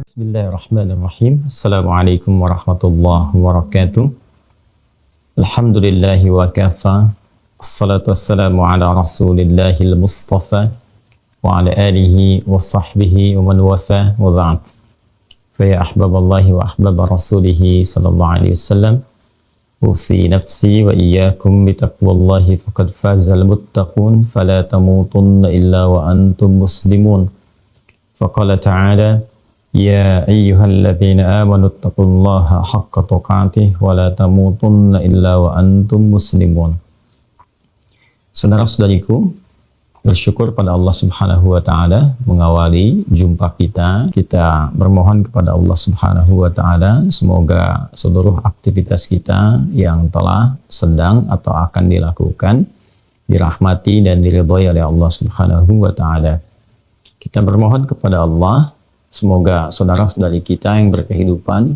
Bismillahirrahmanirrahim. Assalamualaikum warahmatullahi wabarakatuh. Alhamdulillahi wa kafa. Assalatu wassalamu ala rasulillahil mustafa wa ala alihi wa sahbihi wa man wafa wa ba'd. Faya ahbaballahi wa ahbaba rasulihi sallallahu alaihi wasallam. Usi nafsi wa iyyakum bitaqwallahi faqad fazal muttaqun fala tamutunna illa wa antum muslimun. Faqala ta'ala ya ayyuhalladzina amanu taqullaha haqqa tuqatih wa la tamutunna illa wa antum muslimun. Saudara-saudariku, bersyukur pada Allah Subhanahu wa taala mengawali jumpa kita. Kita bermohon kepada Allah Subhanahu wa taala semoga seluruh aktivitas kita yang telah, sedang atau akan dilakukan dirahmati dan diridhai oleh Allah Subhanahu wa taala. Kita bermohon kepada Allah semoga saudara-saudari kita yang berkehidupan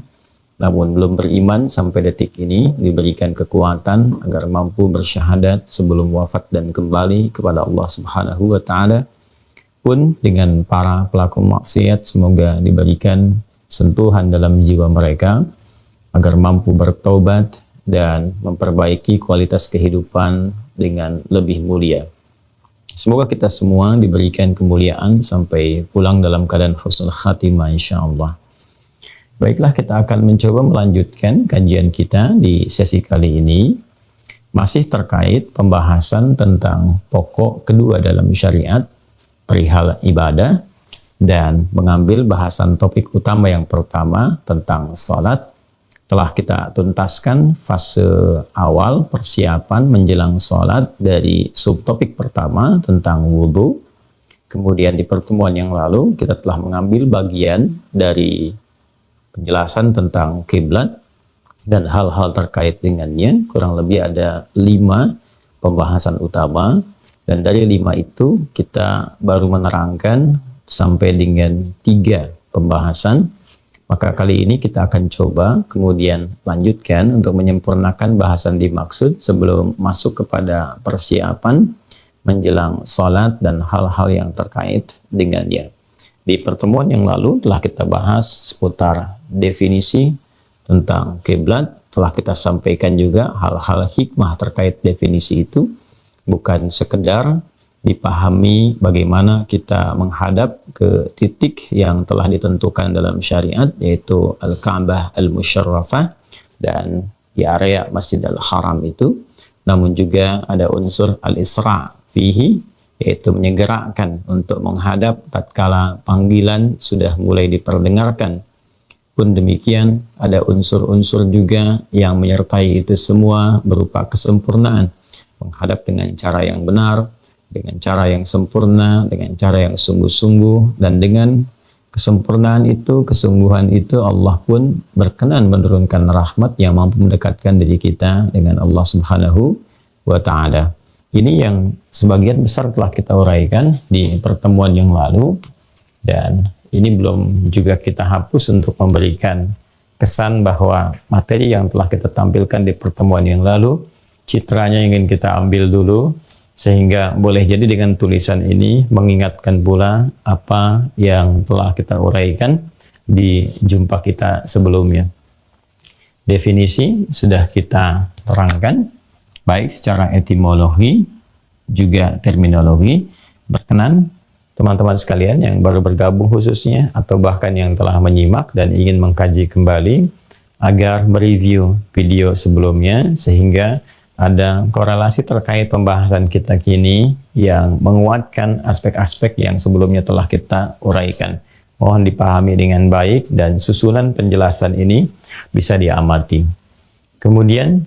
namun belum beriman sampai detik ini diberikan kekuatan agar mampu bersyahadat sebelum wafat dan kembali kepada Allah Subhanahu wa taala. Pun dengan para pelaku maksiat semoga diberikan sentuhan dalam jiwa mereka agar mampu bertaubat dan memperbaiki kualitas kehidupan dengan lebih mulia. Semoga kita semua diberikan kemuliaan sampai pulang dalam keadaan husnul khatimah insyaallah. Baiklah, kita akan mencoba melanjutkan kajian kita di sesi kali ini. Masih terkait pembahasan tentang pokok kedua dalam syariat, perihal ibadah, dan mengambil bahasan topik utama yang pertama tentang sholat. Telah kita tuntaskan fase awal persiapan menjelang sholat dari subtopik pertama tentang wudhu. Kemudian di pertemuan yang lalu kita telah mengambil bagian dari penjelasan tentang kiblat dan hal-hal terkait dengannya. Kurang lebih ada 5 pembahasan utama, dan dari 5 itu kita baru menerangkan sampai dengan 3 pembahasan. Maka kali ini kita akan coba kemudian lanjutkan untuk menyempurnakan bahasan dimaksud sebelum masuk kepada persiapan menjelang sholat dan hal-hal yang terkait dengannya. Di pertemuan yang lalu telah kita bahas seputar definisi tentang kiblat. Telah kita sampaikan juga hal-hal hikmah terkait definisi itu, bukan sekedar dipahami bagaimana kita menghadap ke titik yang telah ditentukan dalam syariat, yaitu Al-Ka'bah Al-Musyarrafah dan di area Masjidil Haram itu, namun juga ada unsur Al-Isra' fihi, yaitu menyegerakan untuk menghadap tatkala panggilan sudah mulai diperdengarkan. Pun demikian ada unsur-unsur juga yang menyertai itu semua berupa kesempurnaan, menghadap dengan cara yang benar, dengan cara yang sempurna, dengan cara yang sungguh-sungguh, dan dengan kesempurnaan itu, kesungguhan itu, Allah pun berkenan menurunkan rahmat yang mampu mendekatkan diri kita dengan Allah Subhanahu wa ta'ala. Ini yang sebagian besar telah kita uraikan di pertemuan yang lalu, dan ini belum juga kita hapus untuk memberikan kesan bahwa materi yang telah kita tampilkan di pertemuan yang lalu, citranya ingin kita ambil dulu, sehingga boleh jadi dengan tulisan ini mengingatkan pula apa yang telah kita uraikan di jumpa kita sebelumnya. Definisi sudah kita terangkan, baik secara etimologi juga terminologi. Berkenan teman-teman sekalian yang baru bergabung khususnya, atau bahkan yang telah menyimak dan ingin mengkaji kembali, agar mereview video sebelumnya sehingga ada korelasi terkait pembahasan kita kini yang menguatkan aspek-aspek yang sebelumnya telah kita uraikan. Mohon dipahami dengan baik dan susunan penjelasan ini bisa diamati. Kemudian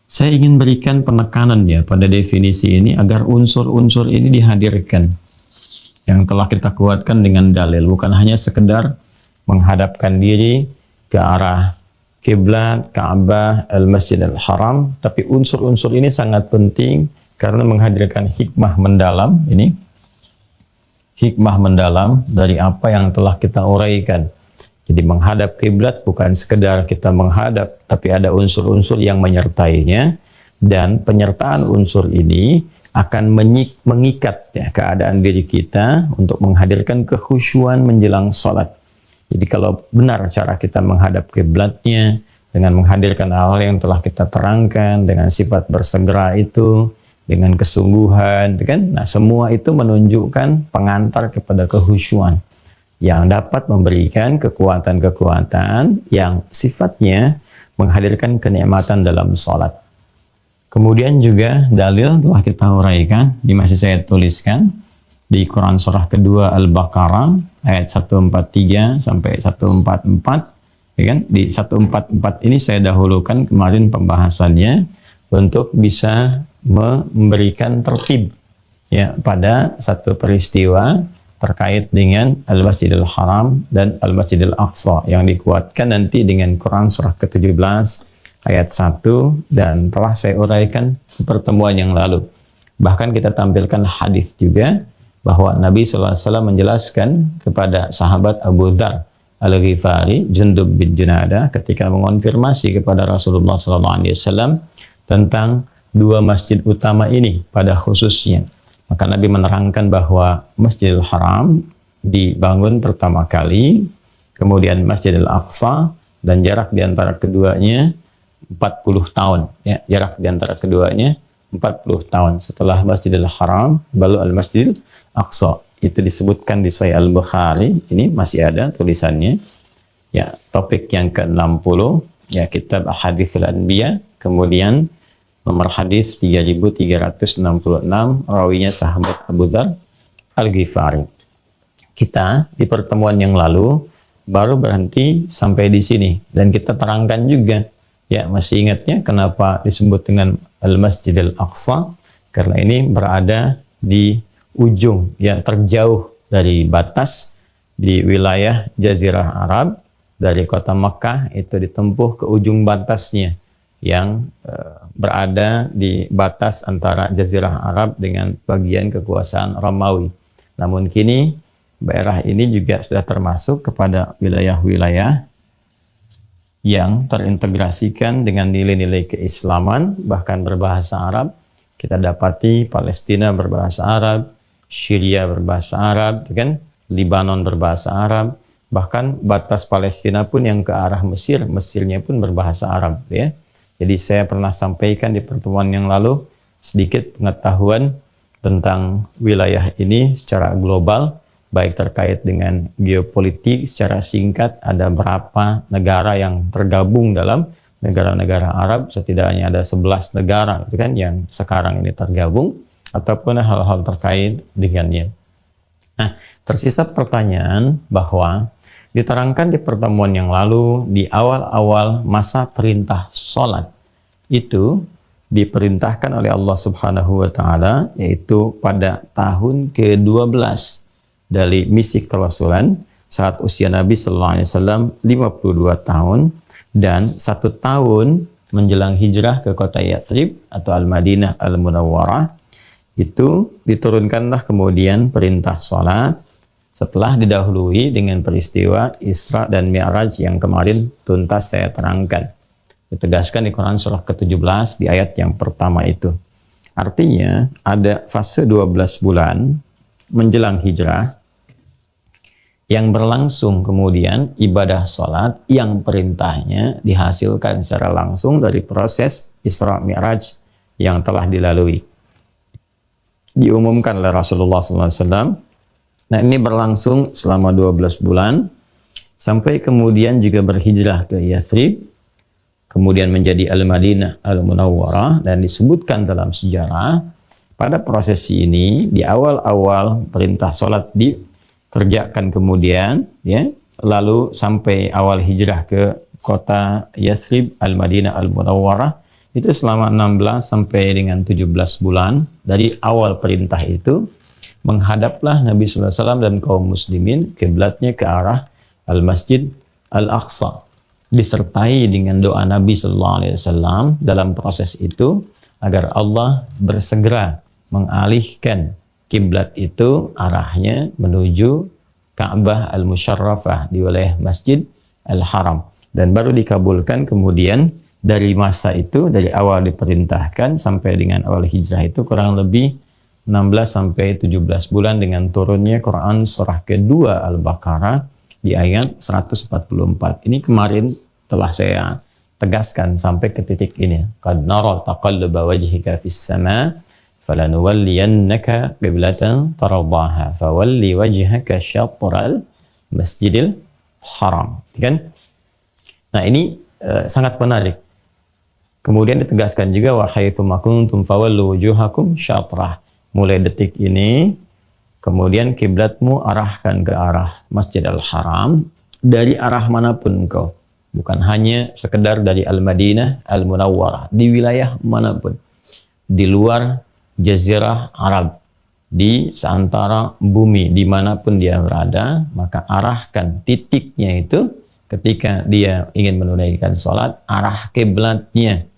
saya ingin berikan penekanannya pada definisi ini agar unsur-unsur ini dihadirkan yang telah kita kuatkan dengan dalil, bukan hanya sekedar menghadapkan diri ke arah kiblat, Ka'bah, Al-Masjidil Haram, tapi unsur-unsur ini sangat penting karena menghadirkan hikmah mendalam. Ini hikmah mendalam dari apa yang telah kita uraikan. Jadi menghadap kiblat bukan sekedar kita menghadap, tapi ada unsur-unsur yang menyertainya, dan penyertaan unsur ini akan mengikat ya, keadaan diri kita untuk menghadirkan kekhusyuan menjelang sholat. Jadi kalau benar cara kita menghadap kiblatnya dengan menghadirkan hal yang telah kita terangkan, dengan sifat bersegera itu, dengan kesungguhan, kan? Nah, semua itu menunjukkan pengantar kepada kekhusyuan yang dapat memberikan kekuatan-kekuatan yang sifatnya menghadirkan kenikmatan dalam sholat. Kemudian juga dalil telah kita uraikan, di masih saya tuliskan di Quran surah kedua Al-Baqarah ayat 143 sampai 144, ya kan? Di 144 ini saya dahulukan kemarin pembahasannya untuk bisa memberikan tertib ya pada satu peristiwa terkait dengan Al-Masjidil Haram dan Al-Masjidil Aqsa yang dikuatkan nanti dengan Quran surah ke-17 ayat 1 dan telah saya uraikan di pertemuan yang lalu. Bahkan kita tampilkan hadis juga bahwa Nabi SAW menjelaskan kepada sahabat Abu Dzar Al-Ghifari, Jundub bin Junadah, ketika mengonfirmasi kepada Rasulullah SAW tentang dua masjid utama ini pada khususnya. Maka Nabi menerangkan bahwa Masjidil Haram dibangun pertama kali, kemudian Masjidil Aqsa, dan jarak di antara keduanya 40 tahun. Ya, jarak di antara keduanya 40 tahun. Setelah Masjidil Haram, baru Al-Masjidil Aqsa. Itu disebutkan di Sahih Al-Bukhari. Ini masih ada tulisannya. Ya, topik yang ke-60, ya, kitab Ahaditsul Anbiya. Kemudian nomor hadis 3366, rawinya sahabat Abu Dzar Al-Ghifari. Kita di pertemuan yang lalu baru berhenti sampai di sini dan kita terangkan juga, ya, masih ingatnya kenapa disebut dengan Al-Masjidil Aqsa? Karena ini berada di ujung, ya, terjauh dari batas di wilayah Jazirah Arab. Dari kota Makkah itu ditempuh ke ujung batasnya yang berada di batas antara Jazirah Arab dengan bagian kekuasaan Romawi. Namun kini daerah ini juga sudah termasuk kepada wilayah-wilayah yang terintegrasikan dengan nilai-nilai keislaman, bahkan berbahasa Arab. Kita dapati Palestina berbahasa Arab, Syria berbahasa Arab, kan? Libanon berbahasa Arab, bahkan batas Palestina pun yang ke arah Mesir, Mesirnya pun berbahasa Arab, ya. Jadi saya pernah sampaikan di pertemuan yang lalu sedikit pengetahuan tentang wilayah ini secara global, baik terkait dengan geopolitik secara singkat, ada berapa negara yang tergabung dalam negara-negara Arab, setidaknya ada 11 negara gitu kan, yang sekarang ini tergabung, ataupun hal-hal terkait dengannya. Nah, tersisa pertanyaan bahwa diterangkan di pertemuan yang lalu, di awal-awal masa perintah sholat, itu diperintahkan oleh Allah Subhanahu wa Ta'ala, yaitu pada tahun ke-12 dari misi kerasulan, saat usia Nabi Sallallahu Alaihi Wasallam 52 tahun, dan 1 tahun menjelang hijrah ke kota Yathrib atau Al-Madinah Al-Munawwarah, itu diturunkanlah kemudian perintah sholat setelah didahului dengan peristiwa Isra dan Mi'raj yang kemarin tuntas saya terangkan. Ditegaskan di Quran surah ke-17 di ayat yang pertama itu. Artinya ada fase 12 bulan menjelang hijrah yang berlangsung kemudian ibadah sholat yang perintahnya dihasilkan secara langsung dari proses Isra Mi'raj yang telah dilalui. Diumumkan oleh Rasulullah SAW. Nah, ini berlangsung selama 12 bulan sampai kemudian juga berhijrah ke Yathrib, kemudian menjadi Al-Madinah Al-Munawwarah, dan disebutkan dalam sejarah pada prosesi ini di awal-awal perintah sholat dikerjakan kemudian, ya, lalu sampai awal hijrah ke kota Yathrib Al-Madinah Al-Munawwarah itu selama 16 sampai dengan 17 bulan. Dari awal perintah itu menghadaplah Nabi SAW dan kaum muslimin kiblatnya ke arah Al-Masjid Al-Aqsa, disertai dengan doa Nabi SAW dalam proses itu agar Allah bersegera mengalihkan kiblat itu arahnya menuju Ka'bah Al-Musyarrafah di wilayah Masjid Al-Haram, dan baru dikabulkan kemudian dari masa itu, dari awal diperintahkan sampai dengan awal hijrah itu kurang lebih 16 sampai 17 bulan dengan turunnya Quran surah kedua Al-Baqarah di ayat 144. Ini kemarin telah saya tegaskan sampai ke titik ini. Qad nara taqalluba wajhika fis sama falanuwalliyannaka qiblatan tardaha fawalli wajhaka syatral masjidil haram. Kan? Nah, ini sangat menarik. Kemudian ditegaskan juga wa haitsu ma kuntum fawallu wujuhakum syatrah. Mulai detik ini kemudian kiblatmu arahkan ke arah Masjidil Haram dari arah manapun engkau. Bukan hanya sekedar dari Al-Madinah Al-Munawwarah, di wilayah manapun. Di luar Jazirah Arab, di seantara bumi dimanapun dia berada, maka arahkan titiknya itu ketika dia ingin menunaikan sholat, arah kiblatnya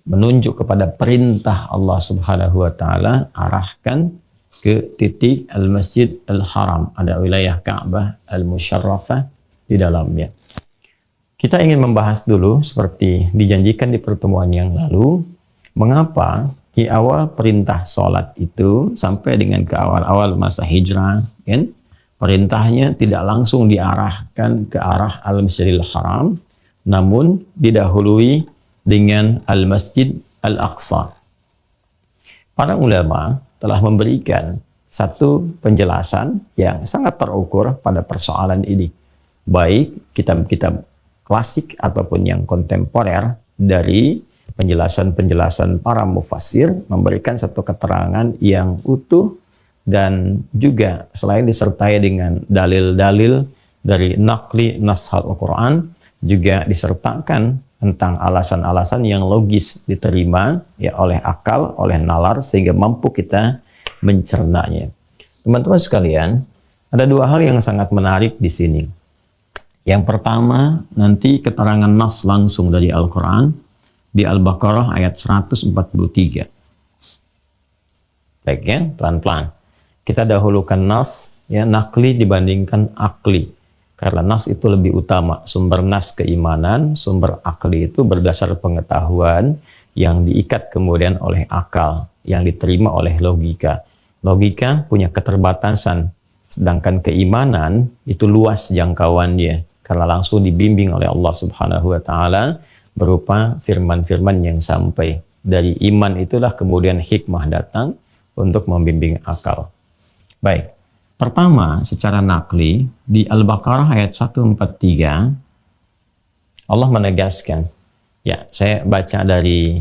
menunjuk kepada perintah Allah Subhanahu wa taala, arahkan ke titik Al-Masjid Al-Haram, ada wilayah Ka'bah Al-Musyarrafah di dalamnya. Kita ingin membahas dulu seperti dijanjikan di pertemuan yang lalu, mengapa di awal perintah sholat itu sampai dengan ke awal-awal masa hijrah, kan? Perintahnya tidak langsung diarahkan ke arah Al-Masjidil Haram, namun didahului dengan Al-Masjid Al-Aqsa. Para ulama telah memberikan satu penjelasan yang sangat terukur pada persoalan ini. Baik kitab-kitab klasik ataupun yang kontemporer, dari penjelasan-penjelasan para mufassir memberikan satu keterangan yang utuh dan juga selain disertai dengan dalil-dalil dari naqli nashal Al-Quran, juga disertakan tentang alasan-alasan yang logis diterima ya oleh akal, oleh nalar, sehingga mampu kita mencernanya. Teman-teman sekalian, ada dua hal yang sangat menarik di sini. Yang pertama, nanti keterangan nas langsung dari Al-Quran di Al-Baqarah ayat 143. Baik ya, pelan-pelan. Kita dahulukan nas, ya, nakli dibandingkan akli. Karena nas itu lebih utama. Sumber nas keimanan, sumber akli itu berdasar pengetahuan yang diikat kemudian oleh akal, yang diterima oleh logika. Logika punya keterbatasan, sedangkan keimanan itu luas jangkauannya, karena langsung dibimbing oleh Allah Subhanahu wa taala berupa firman-firman yang sampai. Dari iman itulah kemudian hikmah datang untuk membimbing akal. Baik. Pertama, secara nakli, di Al-Baqarah ayat 143, Allah menegaskan, ya, saya baca dari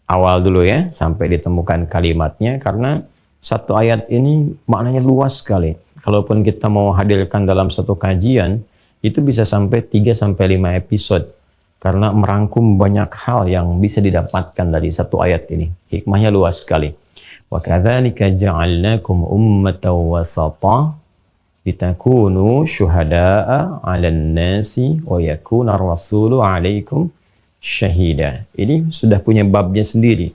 awal dulu ya, sampai ditemukan kalimatnya, karena satu ayat ini maknanya luas sekali. Kalaupun kita mau hadirkan dalam satu kajian, itu bisa sampai 3-5 episode, karena merangkum banyak hal yang bisa didapatkan dari satu ayat ini. Hikmahnya luas sekali. Wa kadzalika ja'alnakum ummatan wasata litakunu syuhada'a 'alan nasi wa yakuna ar-rasulu 'alaikum syahida. Ini sudah punya babnya sendiri.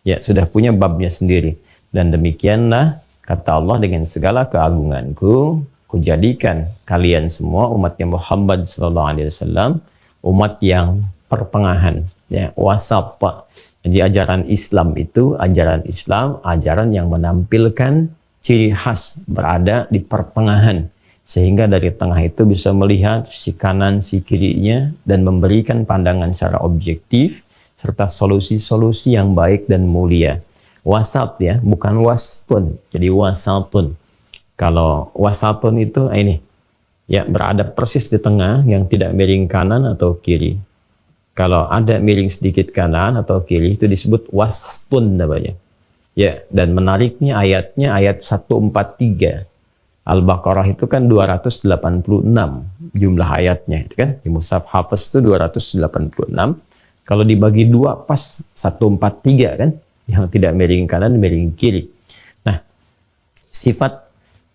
Ya, sudah punya babnya sendiri. Dan demikianlah kata Allah, dengan segala keagunganku, kujadikan kalian semua umatnya Muhammad sallallahu alaihi wasallam umat yang pertengahan, ya, wasat. Jadi ajaran Islam itu, ajaran yang menampilkan ciri khas berada di pertengahan. Sehingga dari tengah itu bisa melihat si kanan, si kirinya, dan memberikan pandangan secara objektif, serta solusi-solusi yang baik dan mulia. Wasat ya, bukan wastun, jadi wasatun. Kalau wasatun itu ini, ya, berada persis di tengah, yang tidak miring kanan atau kiri. Kalau ada miring sedikit kanan atau kiri, itu disebut wastun namanya. Ya, dan menariknya ayatnya ayat 143. Al-Baqarah itu kan 286 jumlah ayatnya, itu kan. Di Mushaf Hafiz itu 286. Kalau dibagi dua pas 143 kan, yang tidak miring kanan, miring kiri. Nah, sifat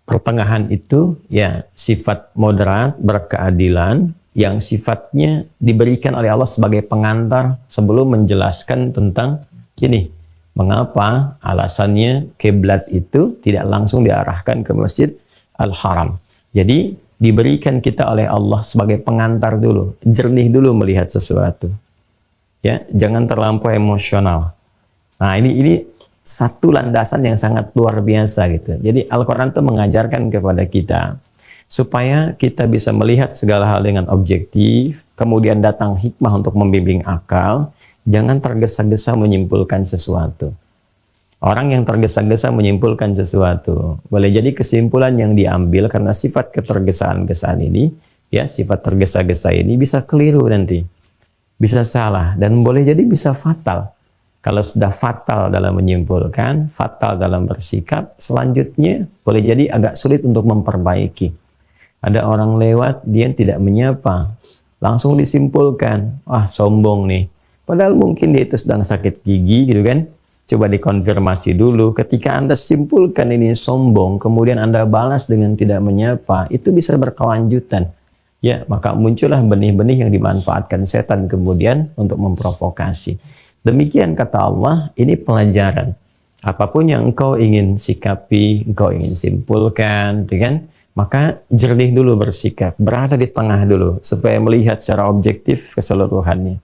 pertengahan itu ya sifat moderat, berkeadilan, yang sifatnya diberikan oleh Allah sebagai pengantar sebelum menjelaskan tentang ini. Mengapa alasannya kiblat itu tidak langsung diarahkan ke Masjid Al-Haram. Jadi diberikan kita oleh Allah sebagai pengantar dulu, jernih dulu melihat sesuatu. Ya, jangan terlampau emosional. Nah, ini satu landasan yang sangat luar biasa gitu. Jadi Al-Quran itu mengajarkan kepada kita supaya kita bisa melihat segala hal dengan objektif, kemudian datang hikmah untuk membimbing akal, jangan tergesa-gesa menyimpulkan sesuatu. Orang yang tergesa-gesa menyimpulkan sesuatu, boleh jadi kesimpulan yang diambil karena sifat ketergesa-gesaan ini, ya, sifat tergesa-gesa ini bisa keliru nanti, bisa salah, dan boleh jadi bisa fatal. Kalau sudah fatal dalam menyimpulkan, fatal dalam bersikap, selanjutnya boleh jadi agak sulit untuk memperbaiki. Ada orang lewat, dia tidak menyapa, langsung disimpulkan, wah sombong nih. Padahal mungkin dia itu sedang sakit gigi gitu kan. Coba dikonfirmasi dulu, ketika Anda simpulkan ini sombong, kemudian Anda balas dengan tidak menyapa, itu bisa berkelanjutan. Ya, maka muncullah benih-benih yang dimanfaatkan setan kemudian untuk memprovokasi. Demikian kata Allah, ini pelajaran. Apapun yang engkau ingin sikapi, engkau ingin simpulkan, kan? Maka jernih dulu bersikap, berada di tengah dulu, supaya melihat secara objektif keseluruhannya.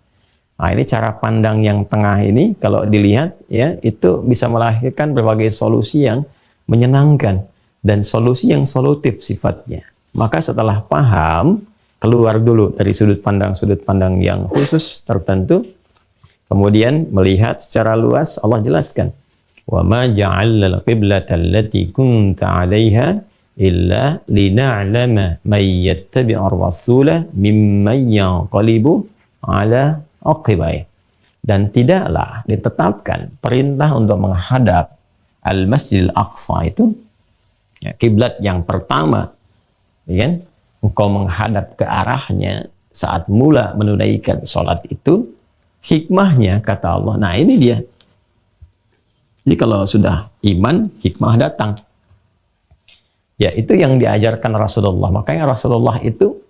Nah, ini cara pandang yang tengah ini kalau dilihat ya itu bisa melahirkan berbagai solusi yang menyenangkan dan solusi yang solutif sifatnya. Maka setelah paham, keluar dulu dari sudut pandang yang khusus tertentu, kemudian melihat secara luas. Allah jelaskan, "Wa ma ja'alna al-qiblata allati kunta 'alaiha illa lina'lama may yattabi'ur rasula mimman yanqalibu 'ala aqibai." Dan tidaklah ditetapkan perintah untuk menghadap Al-Masjidil Aqsa itu, ya, kiblat yang pertama, ya kan? Engkau menghadap ke arahnya saat mula menunaikan sholat itu, hikmahnya kata Allah. Nah ini dia. Jadi kalau sudah iman, hikmah datang. Ya itu yang diajarkan Rasulullah. Makanya Rasulullah itu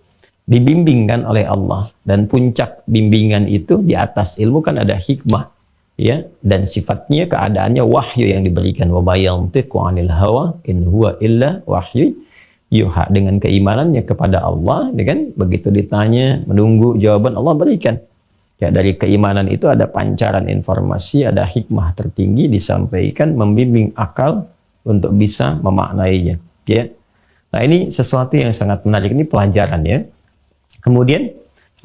dibimbingkan oleh Allah, dan puncak bimbingan itu di atas ilmu kan ada hikmah, ya, dan sifatnya keadaannya wahyu yang diberikan. Wa bayantiqu 'anil hawa in huwa illa wahyu yuha. Dengan keimanannya kepada Allah, kan begitu ditanya menunggu jawaban Allah berikan. Ya, dari keimanan itu ada pancaran informasi, ada hikmah tertinggi disampaikan, membimbing akal untuk bisa memaknainya, ya. Nah, ini sesuatu yang sangat menarik, ini pelajaran ya. Kemudian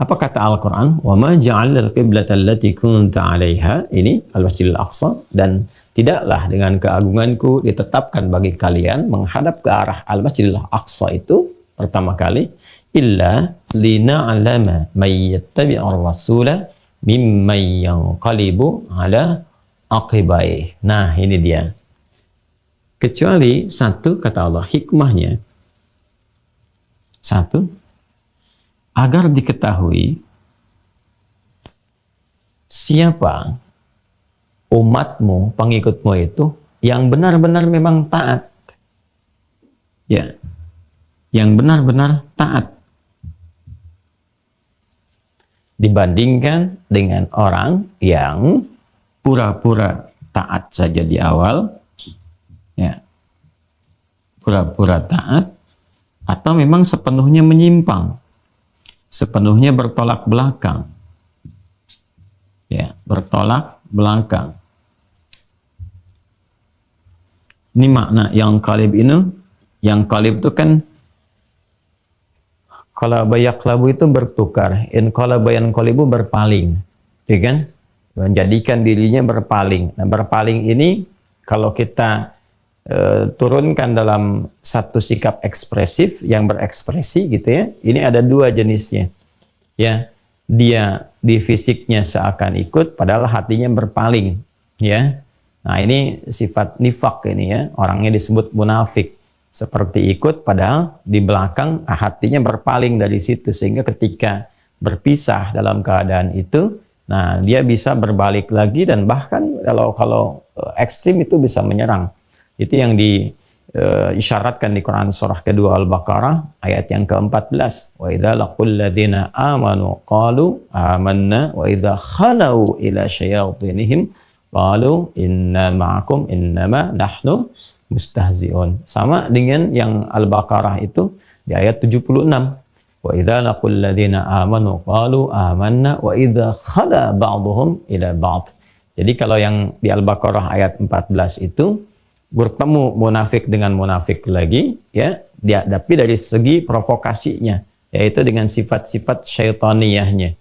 apa kata Al-Quran? Wa ma ja'alna al-qiblata allati kunta 'alaiha, ini Al-Masjidil Aqsa, dan tidaklah dengan keagunganku ditetapkan bagi kalian menghadap ke arah Al-Masjidil Aqsa itu pertama kali, illa lina'lama may yattabi'ur rasula mimman yanqalibu 'ala aqibai. Nah, ini dia. Kecuali satu, kata Allah, hikmahnya satu, agar diketahui siapa umatmu, pengikutmu itu yang benar-benar memang taat. Ya, yang benar-benar taat. Dibandingkan dengan orang yang pura-pura taat saja di awal, ya, pura-pura taat, atau memang sepenuhnya menyimpang, sepenuhnya bertolak belakang, ya, bertolak belakang. Ini makna yang qalib ini. Yang qalib itu kan qalaba yaqlabu itu bertukar, in qalaba yanqalibu berpaling, ya kan, menjadikan dirinya berpaling. Nah, berpaling ini kalau kita turunkan dalam satu sikap ekspresif yang berekspresi gitu ya, ini ada dua jenisnya, ya. Dia di fisiknya seakan ikut padahal hatinya berpaling, ya. Nah, ini sifat nifak ini ya, orangnya disebut munafik, seperti ikut padahal di belakang hatinya berpaling dari situ, sehingga ketika berpisah dalam keadaan itu, nah dia bisa berbalik lagi, dan bahkan kalau ekstrim itu bisa menyerang. Itu yang diisyaratkan di Quran surah kedua Al-Baqarah ayat yang ke-14. Wa idza laqul ladzina amanu qalu amanna wa idza khalau ila syayatinihim qalu inna ma'akum innama nahnu mustahzi'un. Sama dengan yang Al-Baqarah itu di ayat 76. Wa idza laqul ladzina amanu qalu amanna wa idza khala ba'dhum ila ba'd. Jadi kalau yang di Al-Baqarah ayat 14 itu bertemu munafik dengan munafik lagi, ya, tapi dari segi provokasinya, yaitu dengan sifat-sifat syaitaniyahnya.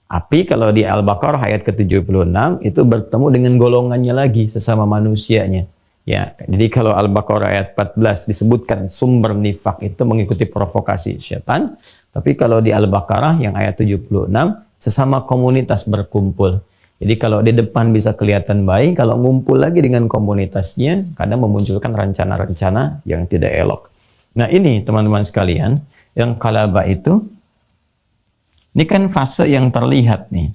Tapi kalau di Al-Baqarah ayat ke-76 itu bertemu dengan golongannya lagi, sesama manusianya. Ya, jadi kalau Al-Baqarah ayat 14 disebutkan sumber nifak itu mengikuti provokasi syaitan, tapi kalau di Al-Baqarah yang ayat 76 sesama komunitas berkumpul. Jadi kalau di depan bisa kelihatan baik, kalau ngumpul lagi dengan komunitasnya kadang memunculkan rencana-rencana yang tidak elok. Nah, ini teman-teman sekalian, yang kalaba itu ini kan fase yang terlihat nih.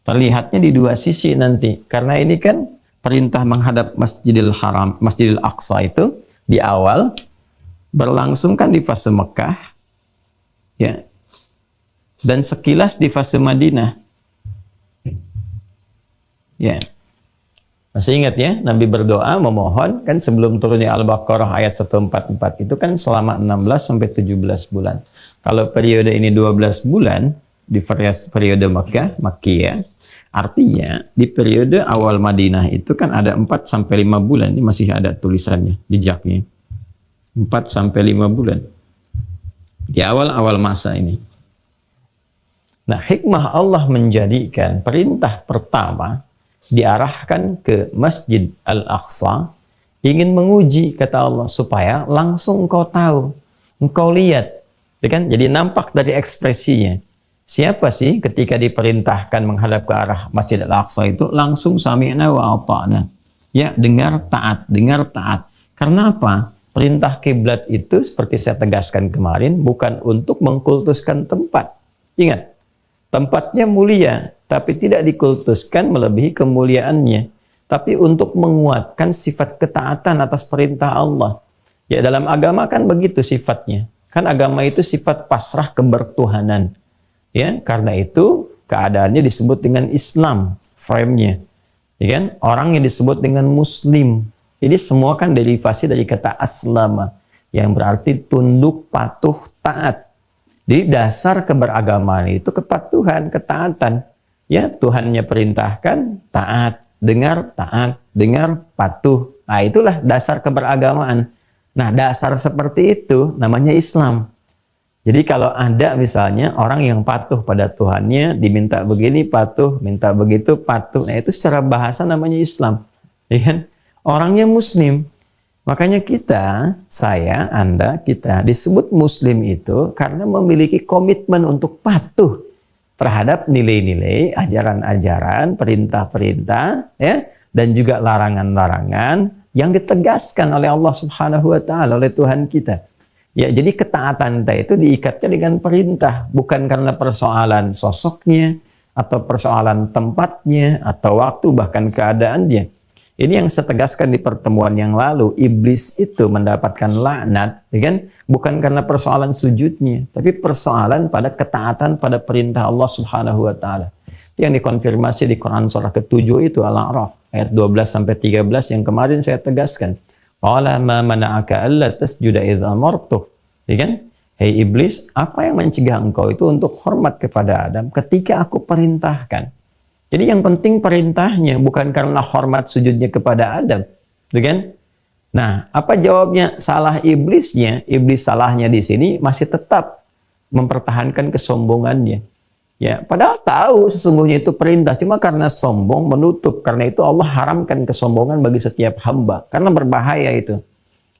Terlihatnya di dua sisi nanti. Karena ini kan perintah menghadap Masjidil Haram, Masjidil Aqsa itu di awal berlangsung kan di fase Mekah, ya, dan sekilas di fase Madinah, ya. Masih ingat ya, Nabi berdoa memohon kan sebelum turunnya Al-Baqarah ayat 144 itu kan selama 16 sampai 17 bulan. Kalau periode ini 12 bulan di periode Makkiyah, artinya di periode awal Madinah itu kan ada 4 sampai 5 bulan. Ini masih ada tulisannya, jejaknya. 4 sampai 5 bulan. Di awal-awal masa ini. Nah, hikmah Allah menjadikan perintah pertama diarahkan ke Masjid Al-Aqsa, ingin menguji, kata Allah, supaya langsung engkau tahu, engkau lihat, ya kan? Jadi nampak dari ekspresinya. Siapa sih ketika diperintahkan menghadap ke arah Masjid Al-Aqsa itu langsung sami'na wa ata'na. Ya, dengar taat, dengar taat. Karena apa? Perintah kiblat itu seperti saya tegaskan kemarin bukan untuk mengkultuskan tempat. Ingat, tempatnya mulia, tapi tidak dikultuskan melebihi kemuliaannya. Tapi untuk menguatkan sifat ketaatan atas perintah Allah. Ya, dalam agama kan begitu sifatnya. Kan agama itu sifat pasrah kebertuhanan. Ya, karena itu keadaannya disebut dengan Islam, frame-nya. Ya kan? Orangnya disebut dengan Muslim. Ini semua kan derivasi dari kata aslama, yang berarti tunduk, patuh, taat. Jadi dasar keberagamaan itu kepatuhan, ketaatan. Ya, Tuhannya perintahkan, taat, dengar, patuh. Nah, itulah dasar keberagamaan. Nah, dasar seperti itu namanya Islam. Jadi kalau ada misalnya orang yang patuh pada Tuhannya, diminta begini patuh, minta begitu patuh. Nah, itu secara bahasa namanya Islam. Ya kan? Orangnya Muslim. Makanya kita, saya, Anda, kita disebut Muslim itu karena memiliki komitmen untuk patuh terhadap nilai-nilai, ajaran-ajaran, perintah-perintah, ya, dan juga larangan-larangan yang ditegaskan oleh Allah Subhanahu wa taala, oleh Tuhan kita. Ya, jadi ketaatan kita itu diikatnya dengan perintah, bukan karena persoalan sosoknya atau persoalan tempatnya atau waktu bahkan keadaannya. Ini yang saya tegaskan di pertemuan yang lalu, iblis itu mendapatkan laknat, ya kan? Bukan karena persoalan sujudnya, tapi persoalan pada ketaatan pada perintah Allah Subhanahu wa taala. Itu yang dikonfirmasi di Quran surah ke-7 itu Al-A'raf ayat 12 sampai 13 yang kemarin saya tegaskan. Qala ma mana'aka alla tasjuda idz amartuk. Ya kan? Hei iblis, apa yang mencegah engkau itu untuk hormat kepada Adam ketika aku perintahkan? Jadi yang penting perintahnya, bukan karena hormat sujudnya kepada Adam. Ya kan? Nah, apa jawabnya? Salah iblisnya, iblis salahnya di sini masih tetap mempertahankan kesombongannya. Ya, padahal tahu sesungguhnya itu perintah, cuma karena sombong menutup. Karena itu Allah haramkan kesombongan bagi setiap hamba, karena berbahaya itu.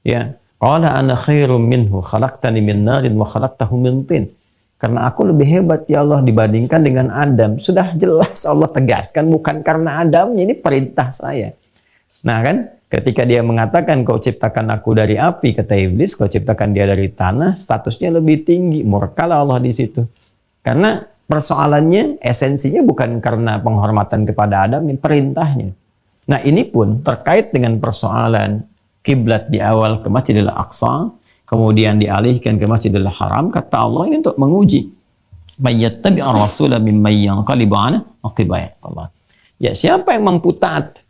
Ya, qala ana khairum minhu khalaqtani min narin wa khalaqtahu min tin. Karena aku lebih hebat ya Allah dibandingkan dengan Adam. Sudah jelas Allah tegaskan bukan karena Adamnya, ini perintah saya. Nah kan, ketika dia mengatakan kau ciptakan aku dari api, kata iblis, kau ciptakan dia dari tanah, statusnya lebih tinggi. Murkalah Allah di situ. Karena persoalannya, esensinya bukan karena penghormatan kepada Adam, ini perintahnya. Nah ini pun terkait dengan persoalan kiblat di awal ke Masjidil Aqsa, kemudian dialihkan ke Masjidil Haram, kata Allah ini untuk menguji. Mayyattabi'ar rasula mimman yanqalibu ala aqibai. Allah. Ya, siapa yang mampu taat?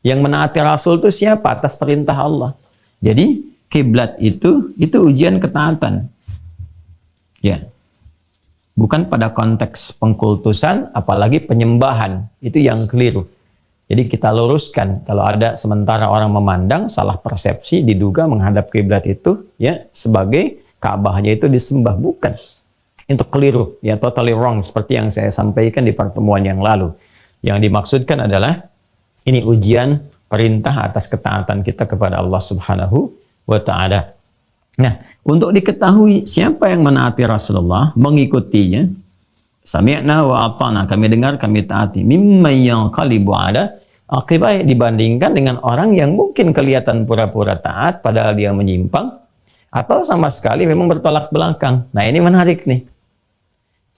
Yang menaati Rasul itu siapa atas perintah Allah? Jadi kiblat itu ujian ketaatan. Ya. bukan pada konteks pengkultusan, apalagi penyembahan. Itu yang keliru. Jadi kita luruskan, kalau ada sementara orang memandang salah persepsi, diduga menghadap kiblat itu ya sebagai Ka'bahnya itu disembah, bukan. Itu keliru, ya totally wrong, seperti yang saya sampaikan di pertemuan yang lalu. Yang dimaksudkan adalah ini ujian perintah atas ketaatan kita kepada Allah Subhanahu wa Ta'ala. Nah, untuk diketahui siapa yang menaati Rasulullah, mengikutinya, sami'na wa ata'na, kami dengar, kami taati, mimman yanqalibu ala aqibai, dibandingkan dengan orang yang mungkin kelihatan pura-pura taat padahal dia menyimpang, atau sama sekali memang bertolak belakang. Nah, ini menarik nih.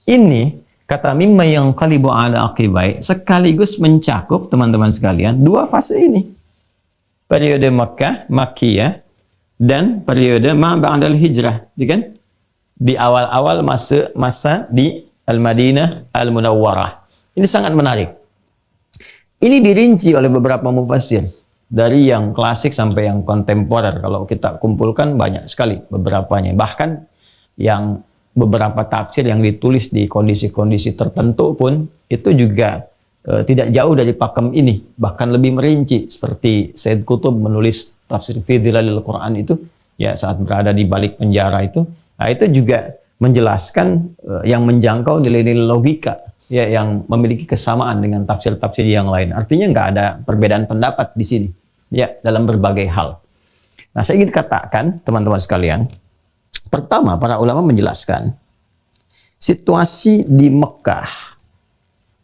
Ini kata mimman yanqalibu ala aqibai sekaligus mencakup, teman-teman sekalian, dua fase ini. Periode Makkah, Makkiyah, dan periode ma ba'dal hijrah, kan? Di awal-awal masa di Al-Madinah Al-Munawwarah. Ini sangat menarik. Ini dirinci oleh beberapa mufassir, dari yang klasik sampai yang kontemporer. Kalau kita kumpulkan banyak sekali beberapanya. Bahkan yang beberapa tafsir yang ditulis di kondisi-kondisi tertentu pun itu juga tidak jauh dari pakem ini, bahkan lebih merinci, seperti Said Qutb menulis tafsir fi Dhilalil Quran itu ya saat berada di balik penjara itu. Nah, itu juga menjelaskan yang menjangkau nilai-nilai logika ya yang memiliki kesamaan dengan tafsir-tafsir yang lain. Artinya nggak ada perbedaan pendapat di sini ya dalam berbagai hal. Nah, saya ingin katakan teman-teman sekalian, pertama para ulama menjelaskan situasi di Mekah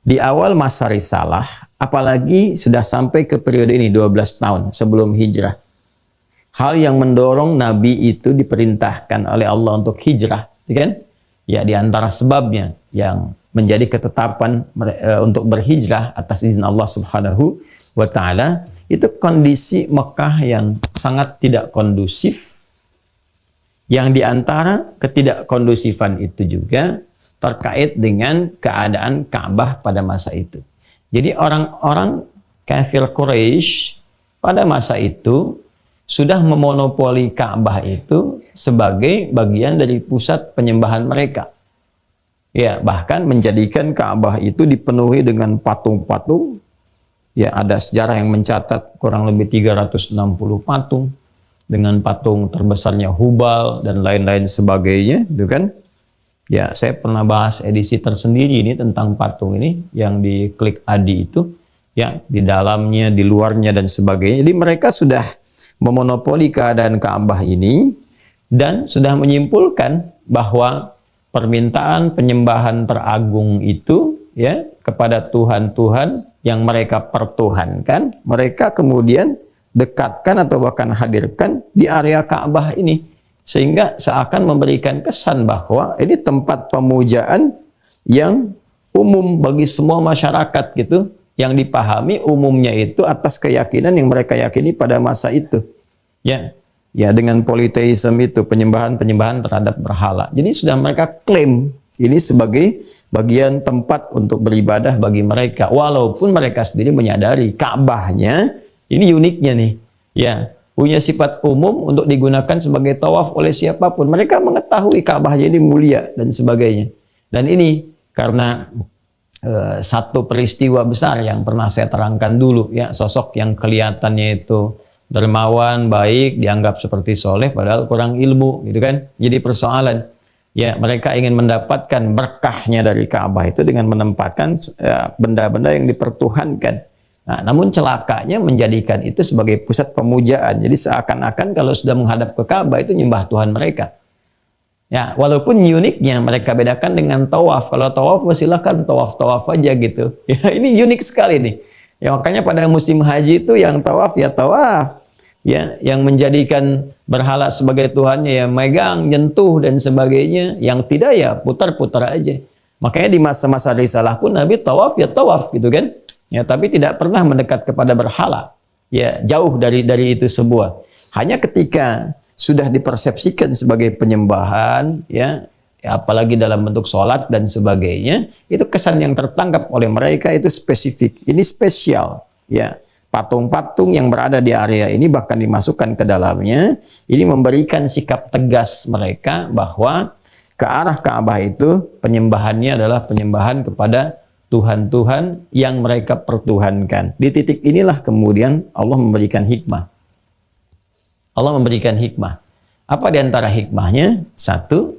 di awal masa risalah, apalagi sudah sampai ke periode ini 12 tahun sebelum hijrah. Hal yang mendorong Nabi itu diperintahkan oleh Allah untuk hijrah, kan? Ya, di antara sebabnya yang menjadi ketetapan untuk berhijrah atas izin Allah Subhanahu wa Ta'ala, itu kondisi Mekah yang sangat tidak kondusif. Yang di antara ketidakkondusifan itu juga terkait dengan keadaan Ka'bah pada masa itu. Jadi orang-orang kafir Quraisy pada masa itu sudah memonopoli Ka'bah itu sebagai bagian dari pusat penyembahan mereka. Ya, bahkan menjadikan Ka'bah itu dipenuhi dengan patung-patung. Ya, ada sejarah yang mencatat kurang lebih 360 patung dengan patung terbesarnya Hubal dan lain-lain sebagainya, gitu kan? Ya, saya pernah bahas edisi tersendiri ini tentang patung ini yang di Klik Adi itu, ya, di dalamnya, di luarnya dan sebagainya. Jadi mereka sudah memonopoli keadaan Ka'bah ini dan sudah menyimpulkan bahwa permintaan penyembahan teragung itu ya kepada Tuhan-Tuhan yang mereka pertuhankan, mereka kemudian dekatkan atau bahkan hadirkan di area Ka'bah ini. Sehingga seakan memberikan kesan bahwa ini tempat pemujaan yang umum bagi semua masyarakat gitu, yang dipahami umumnya itu atas keyakinan yang mereka yakini pada masa itu. Ya, ya dengan politeisme itu, penyembahan terhadap berhala. Jadi sudah mereka klaim ini sebagai bagian tempat untuk beribadah bagi mereka, walaupun mereka sendiri menyadari Ka'bahnya ini uniknya nih. Ya, punya sifat umum untuk digunakan sebagai tawaf oleh siapapun. Mereka mengetahui Ka'bahnya ini mulia dan sebagainya. Dan ini karena satu peristiwa besar yang pernah saya terangkan dulu, ya, sosok yang kelihatannya itu dermawan, baik, dianggap seperti soleh, padahal kurang ilmu, gitu kan? Jadi persoalan, ya, mereka ingin mendapatkan berkahnya dari Ka'bah itu dengan menempatkan benda-benda yang dipertuhankan. Nah, namun celakanya menjadikan itu sebagai pusat pemujaan. Jadi seakan-akan kalau sudah menghadap ke Ka'bah itu nyembah Tuhan mereka. Ya, walaupun uniknya mereka bedakan dengan tawaf. Kalau tawaf silakan tawaf-tawaf aja gitu. Ya, ini unik sekali nih. Ya, makanya pada musim haji itu yang tawaf ya tawaf. Ya, yang menjadikan berhala sebagai Tuhannya ya megang, nyentuh dan sebagainya. Yang tidak ya putar-putar aja. Makanya di masa-masa risalah pun Nabi tawaf ya tawaf gitu kan. Ya, tapi tidak pernah mendekat kepada berhala. Ya, jauh dari itu semua. Hanya ketika sudah dipersepsikan sebagai penyembahan, ya, apalagi dalam bentuk sholat dan sebagainya, itu kesan yang tertangkap oleh mereka itu spesifik. Ini spesial, ya. Patung-patung yang berada di area ini bahkan dimasukkan ke dalamnya. Ini memberikan sikap tegas mereka bahwa ke arah Ka'bah itu penyembahannya adalah penyembahan kepada Tuhan-Tuhan yang mereka pertuhankan. Di titik inilah kemudian Allah memberikan hikmah. Allah memberikan hikmah. Apa di antara hikmahnya? Satu,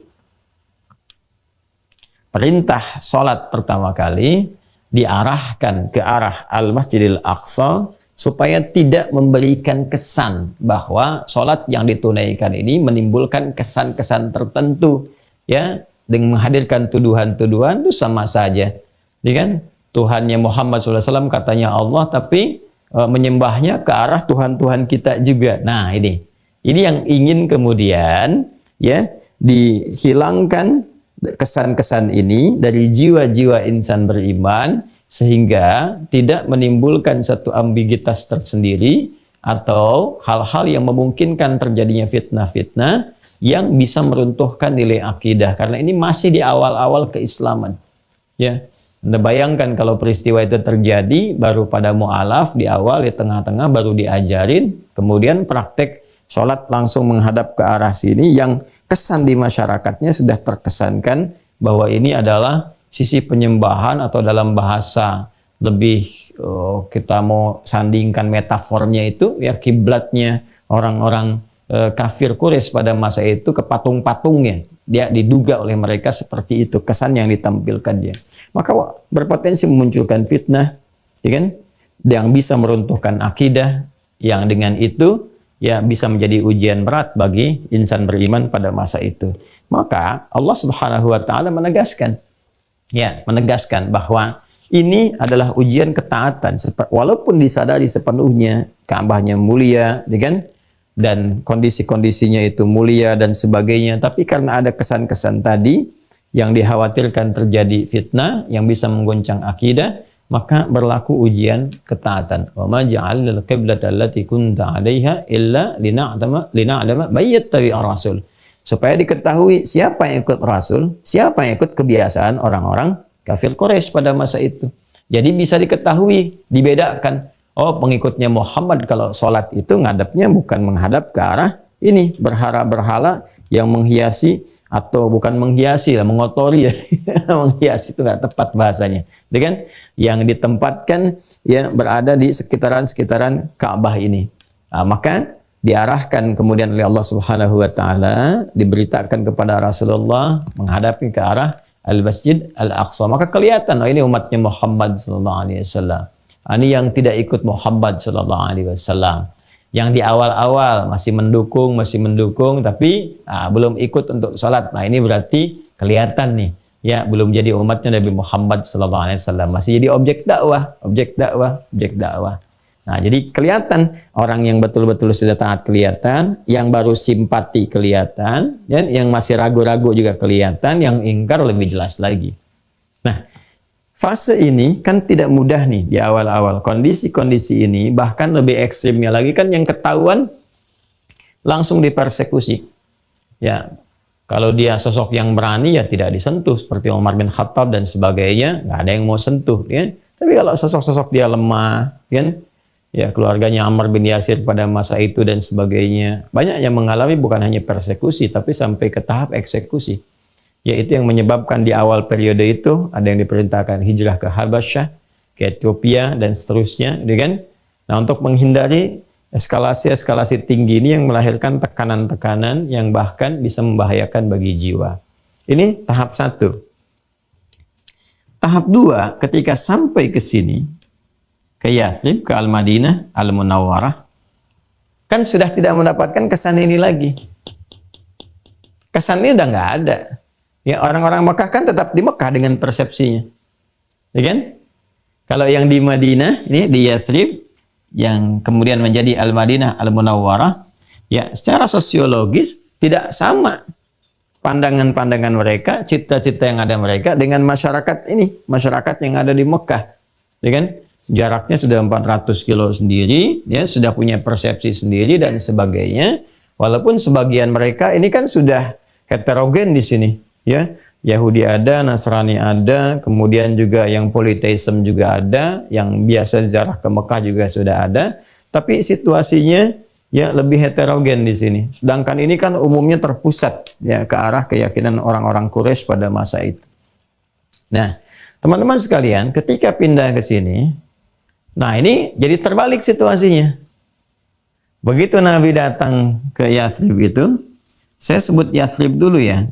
perintah sholat pertama kali diarahkan ke arah Al-Masjidil Aqsa supaya tidak memberikan kesan bahwa sholat yang ditunaikan ini menimbulkan kesan-kesan tertentu, ya, dengan menghadirkan tuduhan-tuduhan itu sama saja. Jadi kan Tuhannya Muhammad SAW katanya Allah, tapi menyembahnya ke arah Tuhan-Tuhan kita juga. Nah, ini yang ingin kemudian ya dihilangkan kesan-kesan ini dari jiwa-jiwa insan beriman, sehingga tidak menimbulkan satu ambiguitas tersendiri atau hal-hal yang memungkinkan terjadinya fitnah-fitnah yang bisa meruntuhkan nilai akidah, karena ini masih di awal-awal keislaman, ya. Anda bayangkan kalau peristiwa itu terjadi baru pada mu'alaf di awal, di tengah-tengah baru diajarin, kemudian praktek sholat langsung menghadap ke arah sini, yang kesan di masyarakatnya sudah terkesankan bahwa ini adalah sisi penyembahan, atau dalam bahasa lebih kita mau sandingkan metafornya itu ya kiblatnya orang-orang kafir Quraisy pada masa itu ke patung-patungnya. Dia diduga oleh mereka seperti itu kesan yang ditampilkan dia. Maka berpotensi memunculkan fitnah, ya kan? Yang bisa meruntuhkan akidah, yang dengan itu ya bisa menjadi ujian berat bagi insan beriman pada masa itu. Maka Allah Subhanahu wa taala menegaskan bahwa ini adalah ujian ketaatan, walaupun disadari sepenuhnya Ka'bahnya mulia, ya kan? Dan kondisi-kondisinya itu mulia dan sebagainya, tapi karena ada kesan-kesan tadi yang dikhawatirkan terjadi fitnah yang bisa menggoncang akidah, maka berlaku ujian ketaatan. Wa ma ja'alnal qiblata allati kunta 'alaiha illa lina'lama may yattabi'ur rasul. Supaya diketahui siapa yang ikut Rasul, siapa yang ikut kebiasaan orang-orang kafir Quraisy pada masa itu. Jadi bisa diketahui, dibedakan. Oh, pengikutnya Muhammad kalau sholat itu ngadapnya bukan menghadap ke arah ini, berhala-berhala yang menghiasi, atau bukan menghiasi lah, mengotori ya. Menghiasi itu nggak tepat bahasanya. Dengan yang ditempatkan ya berada di sekitaran Ka'bah ini. Nah, maka diarahkan kemudian oleh Allah Subhanahu wa taala, diberitakan kepada Rasulullah menghadapi ke arah Al-Masjid Al-Aqsa. Maka kelihatan, oh ini umatnya Muhammad sallallahu alaihi wasallam. Ini yang tidak ikut Muhammad sallallahu alaihi wasallam. Yang di awal-awal masih mendukung, tapi belum ikut untuk salat. Nah, ini berarti kelihatan nih, ya belum jadi umatnya Nabi Muhammad sallallahu alaihi wasallam. Masih jadi objek dakwah. Nah, jadi kelihatan orang yang betul-betul sudah taat kelihatan, yang baru simpati kelihatan, dan yang masih ragu-ragu juga kelihatan, yang ingkar lebih jelas lagi. Nah, fase ini kan tidak mudah nih di awal-awal. Kondisi-kondisi ini bahkan lebih ekstrimnya lagi kan yang ketahuan langsung dipersekusi. Ya, kalau dia sosok yang berani ya tidak disentuh seperti Umar bin Khattab dan sebagainya, nggak ada yang mau sentuh, ya. Tapi kalau sosok-sosok dia lemah, kan? Ya, keluarganya Ammar bin Yasir pada masa itu dan sebagainya, banyak yang mengalami bukan hanya persekusi tapi sampai ke tahap eksekusi. Yaitu yang menyebabkan di awal periode itu ada yang diperintahkan hijrah ke Habasyah, ke Ethiopia dan seterusnya, kan? Nah, untuk menghindari eskalasi tinggi ini yang melahirkan tekanan-tekanan yang bahkan bisa membahayakan bagi jiwa. Ini tahap 1. Tahap 2, ketika sampai ke sini, ke Yathrib, ke Al-Madinah, Al-Munawwarah, kan sudah tidak mendapatkan kesan ini lagi. Kesan ini udah nggak ada. Ya, orang-orang Mekah kan tetap di Mekah dengan persepsinya. Ya kan? Kalau yang di Madinah, ini di Yathrib, yang kemudian menjadi Al-Madinah, Al-Munawwarah, ya secara sosiologis tidak sama pandangan-pandangan mereka, cita-cita yang ada mereka dengan masyarakat ini, masyarakat yang ada di Mekah. Ya kan? Jaraknya sudah 400 kilo sendiri, ya sudah punya persepsi sendiri dan sebagainya. Walaupun sebagian mereka ini kan sudah heterogen di sini. Ya, Yahudi ada, Nasrani ada, kemudian juga yang politeisme juga ada, yang biasa ziarah ke Mekah juga sudah ada. Tapi situasinya ya lebih heterogen di sini. Sedangkan ini kan umumnya terpusat ya ke arah keyakinan orang-orang Quraisy pada masa itu. Nah, teman-teman sekalian, ketika pindah ke sini, nah ini jadi terbalik situasinya. Begitu Nabi datang ke Yathrib itu, saya sebut Yathrib dulu ya,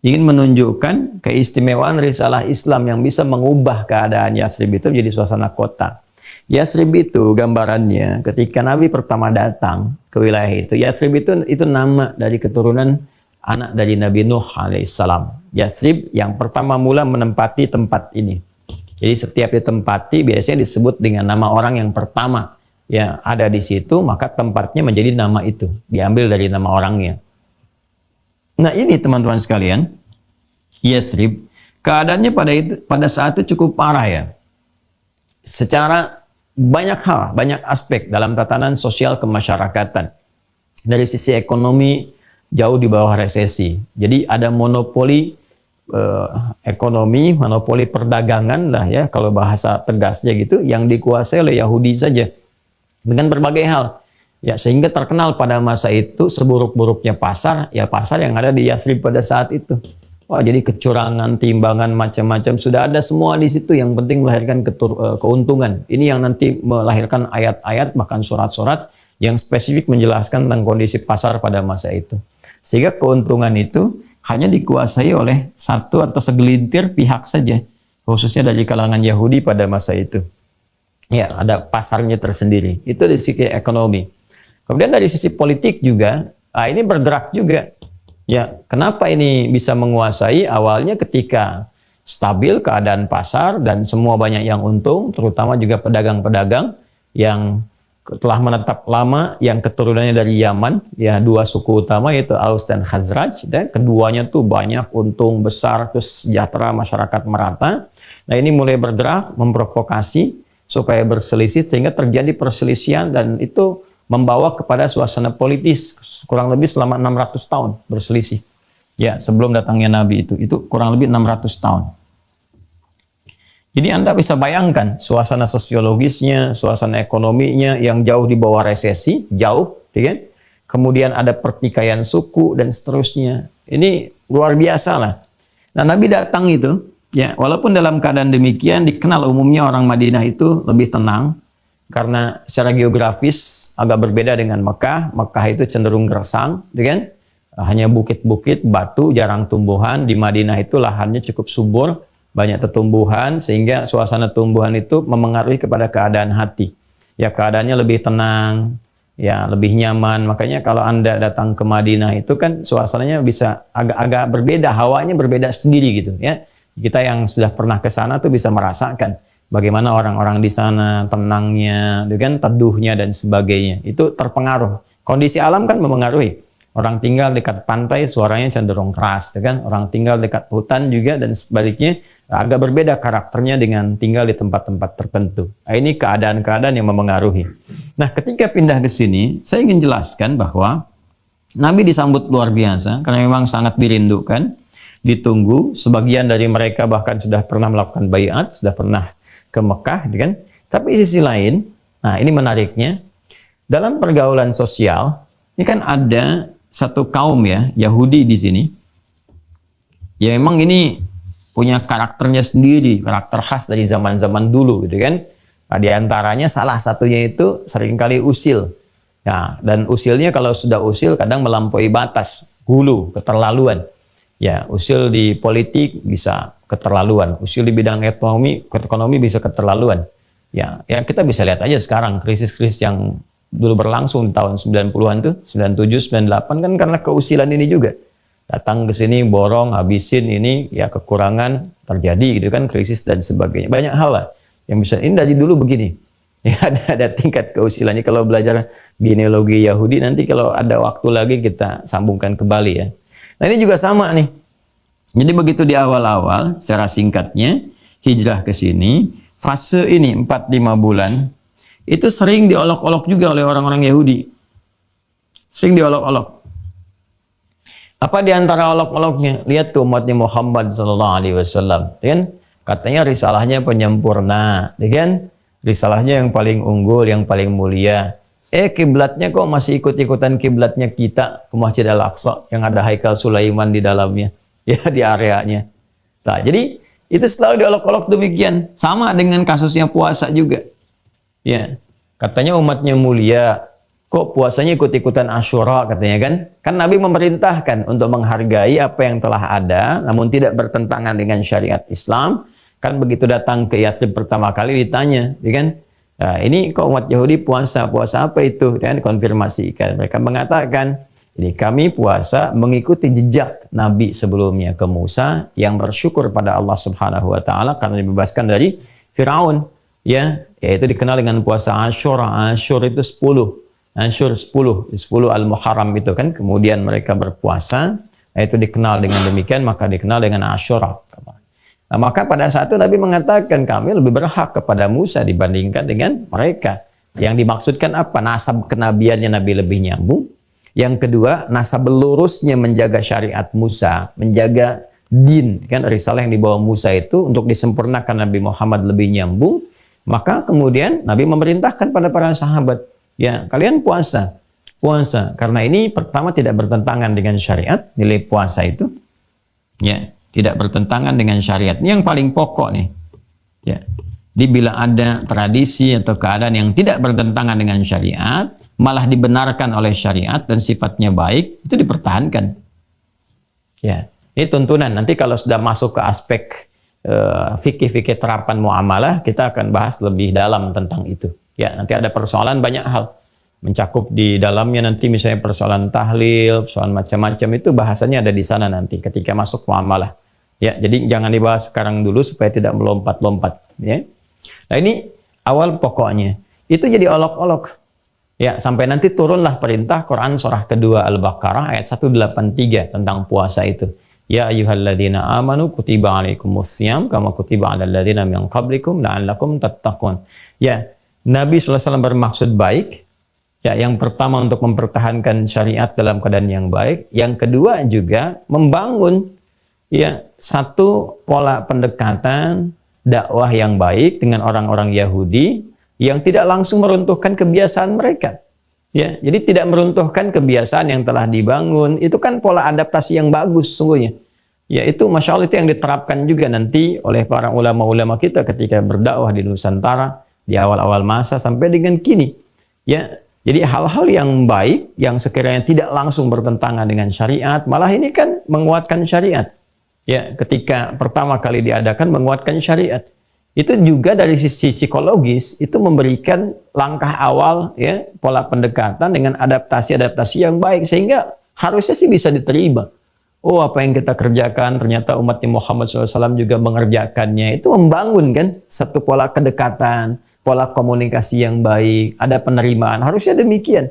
ingin menunjukkan keistimewaan risalah Islam yang bisa mengubah keadaan Yathrib itu menjadi suasana kota. Yathrib itu gambarannya ketika Nabi pertama datang ke wilayah itu, Yathrib itu nama dari keturunan anak dari Nabi Nuh alaihissalam. Yathrib yang pertama mula menempati tempat ini. Jadi setiap ditempati biasanya disebut dengan nama orang yang pertama yang ada di situ, maka tempatnya menjadi nama itu, diambil dari nama orangnya. Nah ini teman-teman sekalian, Yathrib, keadaannya pada saat itu cukup parah ya. Secara banyak hal, banyak aspek dalam tatanan sosial kemasyarakatan. Dari sisi ekonomi jauh di bawah resesi. Jadi ada monopoli ekonomi, monopoli perdagangan lah ya, kalau bahasa tegasnya gitu, yang dikuasai oleh Yahudi saja. Dengan berbagai hal. Ya, sehingga terkenal pada masa itu seburuk-buruknya pasar, ya pasar yang ada di Yathrib pada saat itu. Wah, jadi kecurangan, timbangan, macam-macam sudah ada semua di situ. Yang penting melahirkan keuntungan. Ini yang nanti melahirkan ayat-ayat, bahkan surat-surat yang spesifik menjelaskan tentang kondisi pasar pada masa itu. Sehingga keuntungan itu hanya dikuasai oleh satu atau segelintir pihak saja, khususnya dari kalangan Yahudi pada masa itu. Ya, ada pasarnya tersendiri. Itu dari sisi ekonomi. Kemudian dari sisi politik juga, ini bergerak juga. Ya, kenapa ini bisa menguasai? Awalnya ketika stabil keadaan pasar dan semua banyak yang untung, terutama juga pedagang-pedagang yang telah menetap lama, yang keturunannya dari Yaman, ya dua suku utama yaitu Aus dan Khazraj, dan keduanya tuh banyak untung besar, terus sejahtera masyarakat merata. Nah ini mulai bergerak, memprovokasi supaya berselisih, sehingga terjadi perselisihan dan itu membawa kepada suasana politis kurang lebih selama 600 tahun berselisih. Ya, sebelum datangnya Nabi itu kurang lebih 600 tahun. Jadi Anda bisa bayangkan suasana sosiologisnya, suasana ekonominya yang jauh di bawah resesi, jauh, ya kan? Kemudian ada pertikaian suku dan seterusnya. Ini luar biasa lah. Nah, Nabi datang itu, ya, walaupun dalam keadaan demikian dikenal umumnya orang Madinah itu lebih tenang karena secara geografis agak berbeda dengan Mekah. Mekah itu cenderung gersang, ya kan? Hanya bukit-bukit, batu, jarang tumbuhan. Di Madinah itu lahannya cukup subur, banyak tumbuhan, sehingga suasana tumbuhan itu memengaruhi kepada keadaan hati. Ya, keadaannya lebih tenang, ya lebih nyaman. Makanya kalau Anda datang ke Madinah itu kan suasananya bisa agak-agak berbeda, hawanya berbeda sendiri gitu ya. Kita yang sudah pernah ke sana tuh bisa merasakan bagaimana orang-orang di sana tenangnya, dengan teduhnya dan sebagainya. Itu terpengaruh. Kondisi alam kan memengaruhi. Orang tinggal dekat pantai suaranya cenderung keras, kan? Orang tinggal dekat hutan juga dan sebaliknya agak berbeda karakternya dengan tinggal di tempat-tempat tertentu. Nah, ini keadaan-keadaan yang memengaruhi. Nah, ketika pindah ke sini, saya ingin jelaskan bahwa Nabi disambut luar biasa karena memang sangat dirindukan, ditunggu. Sebagian dari mereka bahkan sudah pernah melakukan baiat, sudah pernah ke Mekah, kan? Tapi di sisi lain, nah ini menariknya, dalam pergaulan sosial, ini kan ada satu kaum ya, Yahudi di sini. Ya memang ini punya karakternya sendiri, karakter khas dari zaman-zaman dulu gitu kan. Nah, di antaranya salah satunya itu seringkali usil. Ya, dan usilnya kalau sudah usil kadang melampaui batas, hulu, keterlaluan. Ya, usil di politik bisa keterlaluan, usil di bidang ekonomi bisa keterlaluan. Ya, ya kita bisa lihat aja sekarang krisis-krisis yang dulu berlangsung di tahun 90-an tuh, 97, 98 kan karena keusilan ini juga. Datang ke sini borong, habisin ini, ya kekurangan terjadi gitu kan, krisis dan sebagainya. Banyak hal lah yang bisa, ini dari dulu begini. Ya ada tingkat keusilannya. Kalau belajar genealogi Yahudi nanti kalau ada waktu lagi kita sambungkan kembali ya. Nah ini juga sama nih. Jadi begitu di awal-awal, secara singkatnya, hijrah ke sini, fase ini 4-5 bulan, itu sering diolok-olok juga oleh orang-orang Yahudi. Sering diolok-olok. Apa di antara olok-oloknya? Lihat tuh umatnya Muhammad SAW. Kan? Katanya risalahnya penyempurna. Kan? Risalahnya yang paling unggul, yang paling mulia. Kiblatnya kok masih ikut-ikutan kiblatnya kita ke Masjid Al-Aqsa yang ada Haikal Sulaiman di dalamnya, ya di areanya. Nah, jadi itu selalu diolok-olok demikian. Sama dengan kasusnya puasa juga. Ya, katanya umatnya mulia, kok puasanya ikut-ikutan Asyura katanya kan? Kan Nabi memerintahkan untuk menghargai apa yang telah ada, namun tidak bertentangan dengan syariat Islam. Kan begitu datang ke Yathrib pertama kali ditanya, ya kan? Nah, ini kok umat Yahudi puasa apa itu? Dan konfirmasikan. Mereka mengatakan, ini kami puasa mengikuti jejak Nabi sebelumnya ke Musa yang bersyukur pada Allah Subhanahu wa taala karena dibebaskan dari Firaun, ya, yaitu dikenal dengan puasa Asyura. Asyur itu 10. Asyur 10 Al-Muharram itu kan. Kemudian mereka berpuasa, itu dikenal dengan demikian, maka dikenal dengan Asyura. Nah, maka pada saat itu Nabi mengatakan kami lebih berhak kepada Musa dibandingkan dengan mereka. Yang dimaksudkan apa? Nasab kenabiannya Nabi lebih nyambung. Yang kedua, nasab lurusnya menjaga syariat Musa, menjaga din, kan risalah yang dibawa Musa itu untuk disempurnakan Nabi Muhammad lebih nyambung. Maka kemudian Nabi memerintahkan pada para sahabat, ya kalian puasa. Karena ini pertama tidak bertentangan dengan syariat, nilai puasa itu. Ya, tidak bertentangan dengan syariat. Ini yang paling pokok nih. Ya. Jadi bila ada tradisi atau keadaan yang tidak bertentangan dengan syariat, malah dibenarkan oleh syariat dan sifatnya baik, itu dipertahankan. Ya. Ini tuntunan. Nanti kalau sudah masuk ke aspek fikih-fikih terapan muamalah, kita akan bahas lebih dalam tentang itu. Ya, nanti ada persoalan banyak hal. Mencakup di dalamnya nanti misalnya persoalan tahlil, persoalan macam-macam, itu bahasanya ada di sana nanti ketika masuk muamalah. Ya, jadi jangan dibahas sekarang dulu supaya tidak melompat-lompat, ya. Nah, ini awal pokoknya. Itu jadi olok-olok. Ya, sampai nanti turunlah perintah Quran surah kedua Al-Baqarah ayat 183 tentang puasa itu. Ya ayyuhalladzina amanu kutiba alaikumussyam kama kutiba alal ladzina min qablikum la'allakum tattaqun. Ya, Nabi sallallahu alaihi wasallam bermaksud baik. Ya, yang pertama untuk mempertahankan syariat dalam keadaan yang baik, yang kedua juga membangun ya satu pola pendekatan dakwah yang baik dengan orang-orang Yahudi yang tidak langsung meruntuhkan kebiasaan mereka. Ya, jadi tidak meruntuhkan kebiasaan yang telah dibangun. Itu kan pola adaptasi yang bagus sungguhnya. Ya, itu Masya Allah itu yang diterapkan juga nanti oleh para ulama-ulama kita ketika berdakwah di Nusantara di awal-awal masa sampai dengan kini. Ya, jadi hal-hal yang baik yang sekiranya tidak langsung bertentangan dengan syariat, malah ini kan menguatkan syariat. Ya, ketika pertama kali diadakan menguatkan syariat. Itu juga dari sisi psikologis itu memberikan langkah awal ya, pola pendekatan dengan adaptasi-adaptasi yang baik sehingga harusnya sih bisa diterima. Oh, apa yang kita kerjakan ternyata umatnya Muhammad SAW juga mengerjakannya. Itu membangun kan satu pola kedekatan, pola komunikasi yang baik, ada penerimaan, harusnya demikian.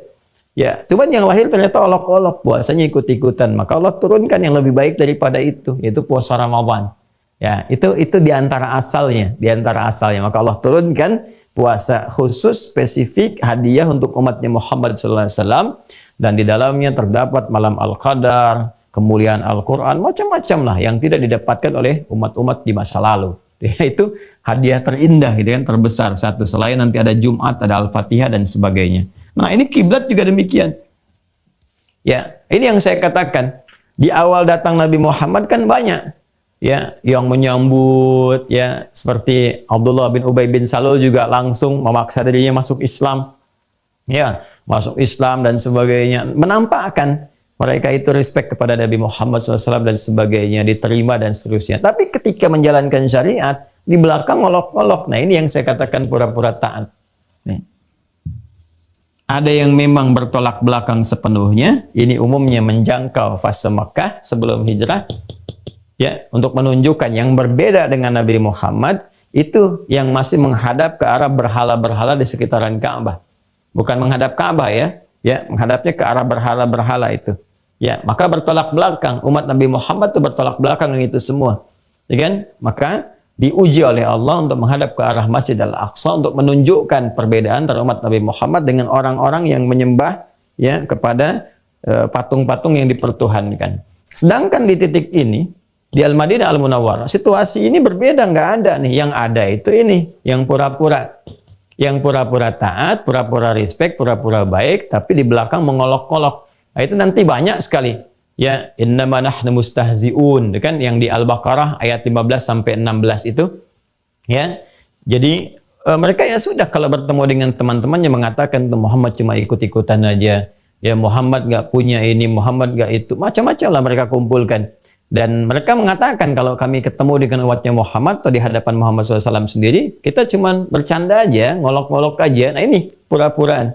Ya, cuman yang lahir ternyata olok-olok, puasanya ikut-ikutan. Maka Allah turunkan yang lebih baik daripada itu, yaitu puasa Ramadan. Ya, itu di antara asalnya, Maka Allah turunkan puasa khusus spesifik hadiah untuk umatnya Muhammad SAW dan di dalamnya terdapat malam Al-Qadar, kemuliaan Al-Qur'an, macam-macam lah yang tidak didapatkan oleh umat-umat di masa lalu. Ya, itu hadiah terindah gitu kan, terbesar satu, selain nanti ada Jumat, ada Al-Fatihah dan sebagainya. Nah, ini kiblat juga demikian. Ya, ini yang saya katakan. Di awal datang Nabi Muhammad kan banyak ya yang menyambut ya, seperti Abdullah bin Ubay bin Salul juga langsung memaksa dirinya masuk Islam. Ya, masuk Islam dan sebagainya, menampakkan mereka itu respect kepada Nabi Muhammad SAW dan sebagainya, diterima dan seterusnya. Tapi ketika menjalankan syariat, di belakang ngolok-ngolok. Nah, ini yang saya katakan pura-pura taat. Nih. Ada yang memang bertolak belakang sepenuhnya. Ini umumnya menjangkau fase Mekah sebelum hijrah. Ya, untuk menunjukkan yang berbeda dengan Nabi Muhammad, itu yang masih menghadap ke arah berhala-berhala di sekitaran Ka'bah. Bukan menghadap Ka'bah ya. Ya, menghadapnya ke arah berhala-berhala itu. Ya, maka bertolak belakang. Umat Nabi Muhammad itu bertolak belakang dengan itu semua. Ya kan? Maka diuji oleh Allah untuk menghadap ke arah Masjid Al-Aqsa untuk menunjukkan perbedaan antara umat Nabi Muhammad dengan orang-orang yang menyembah ya kepada patung-patung yang dipertuhankan. Sedangkan di titik ini di Al-Madinah Al-Munawwarah situasi ini berbeda, nggak ada nih. Yang ada itu ini yang pura-pura. Yang pura-pura taat, pura-pura respect, pura-pura baik, tapi di belakang mengolok-olok. Nah, itu nanti banyak sekali. Ya, innama nahnu mustahzi'un, kan yang di Al-Baqarah ayat 15 sampai 16 itu. Ya. Jadi mereka ya sudah kalau bertemu dengan teman-temannya mengatakan Muhammad cuma ikut-ikutan aja. Ya, Muhammad nggak punya ini, Muhammad nggak itu. Macam-macam lah mereka kumpulkan. Dan mereka mengatakan kalau kami ketemu dengan umatnya Muhammad atau di hadapan Muhammad SAW sendiri, kita cuma bercanda aja, ngolok-ngolok aja. Nah ini pura-puraan.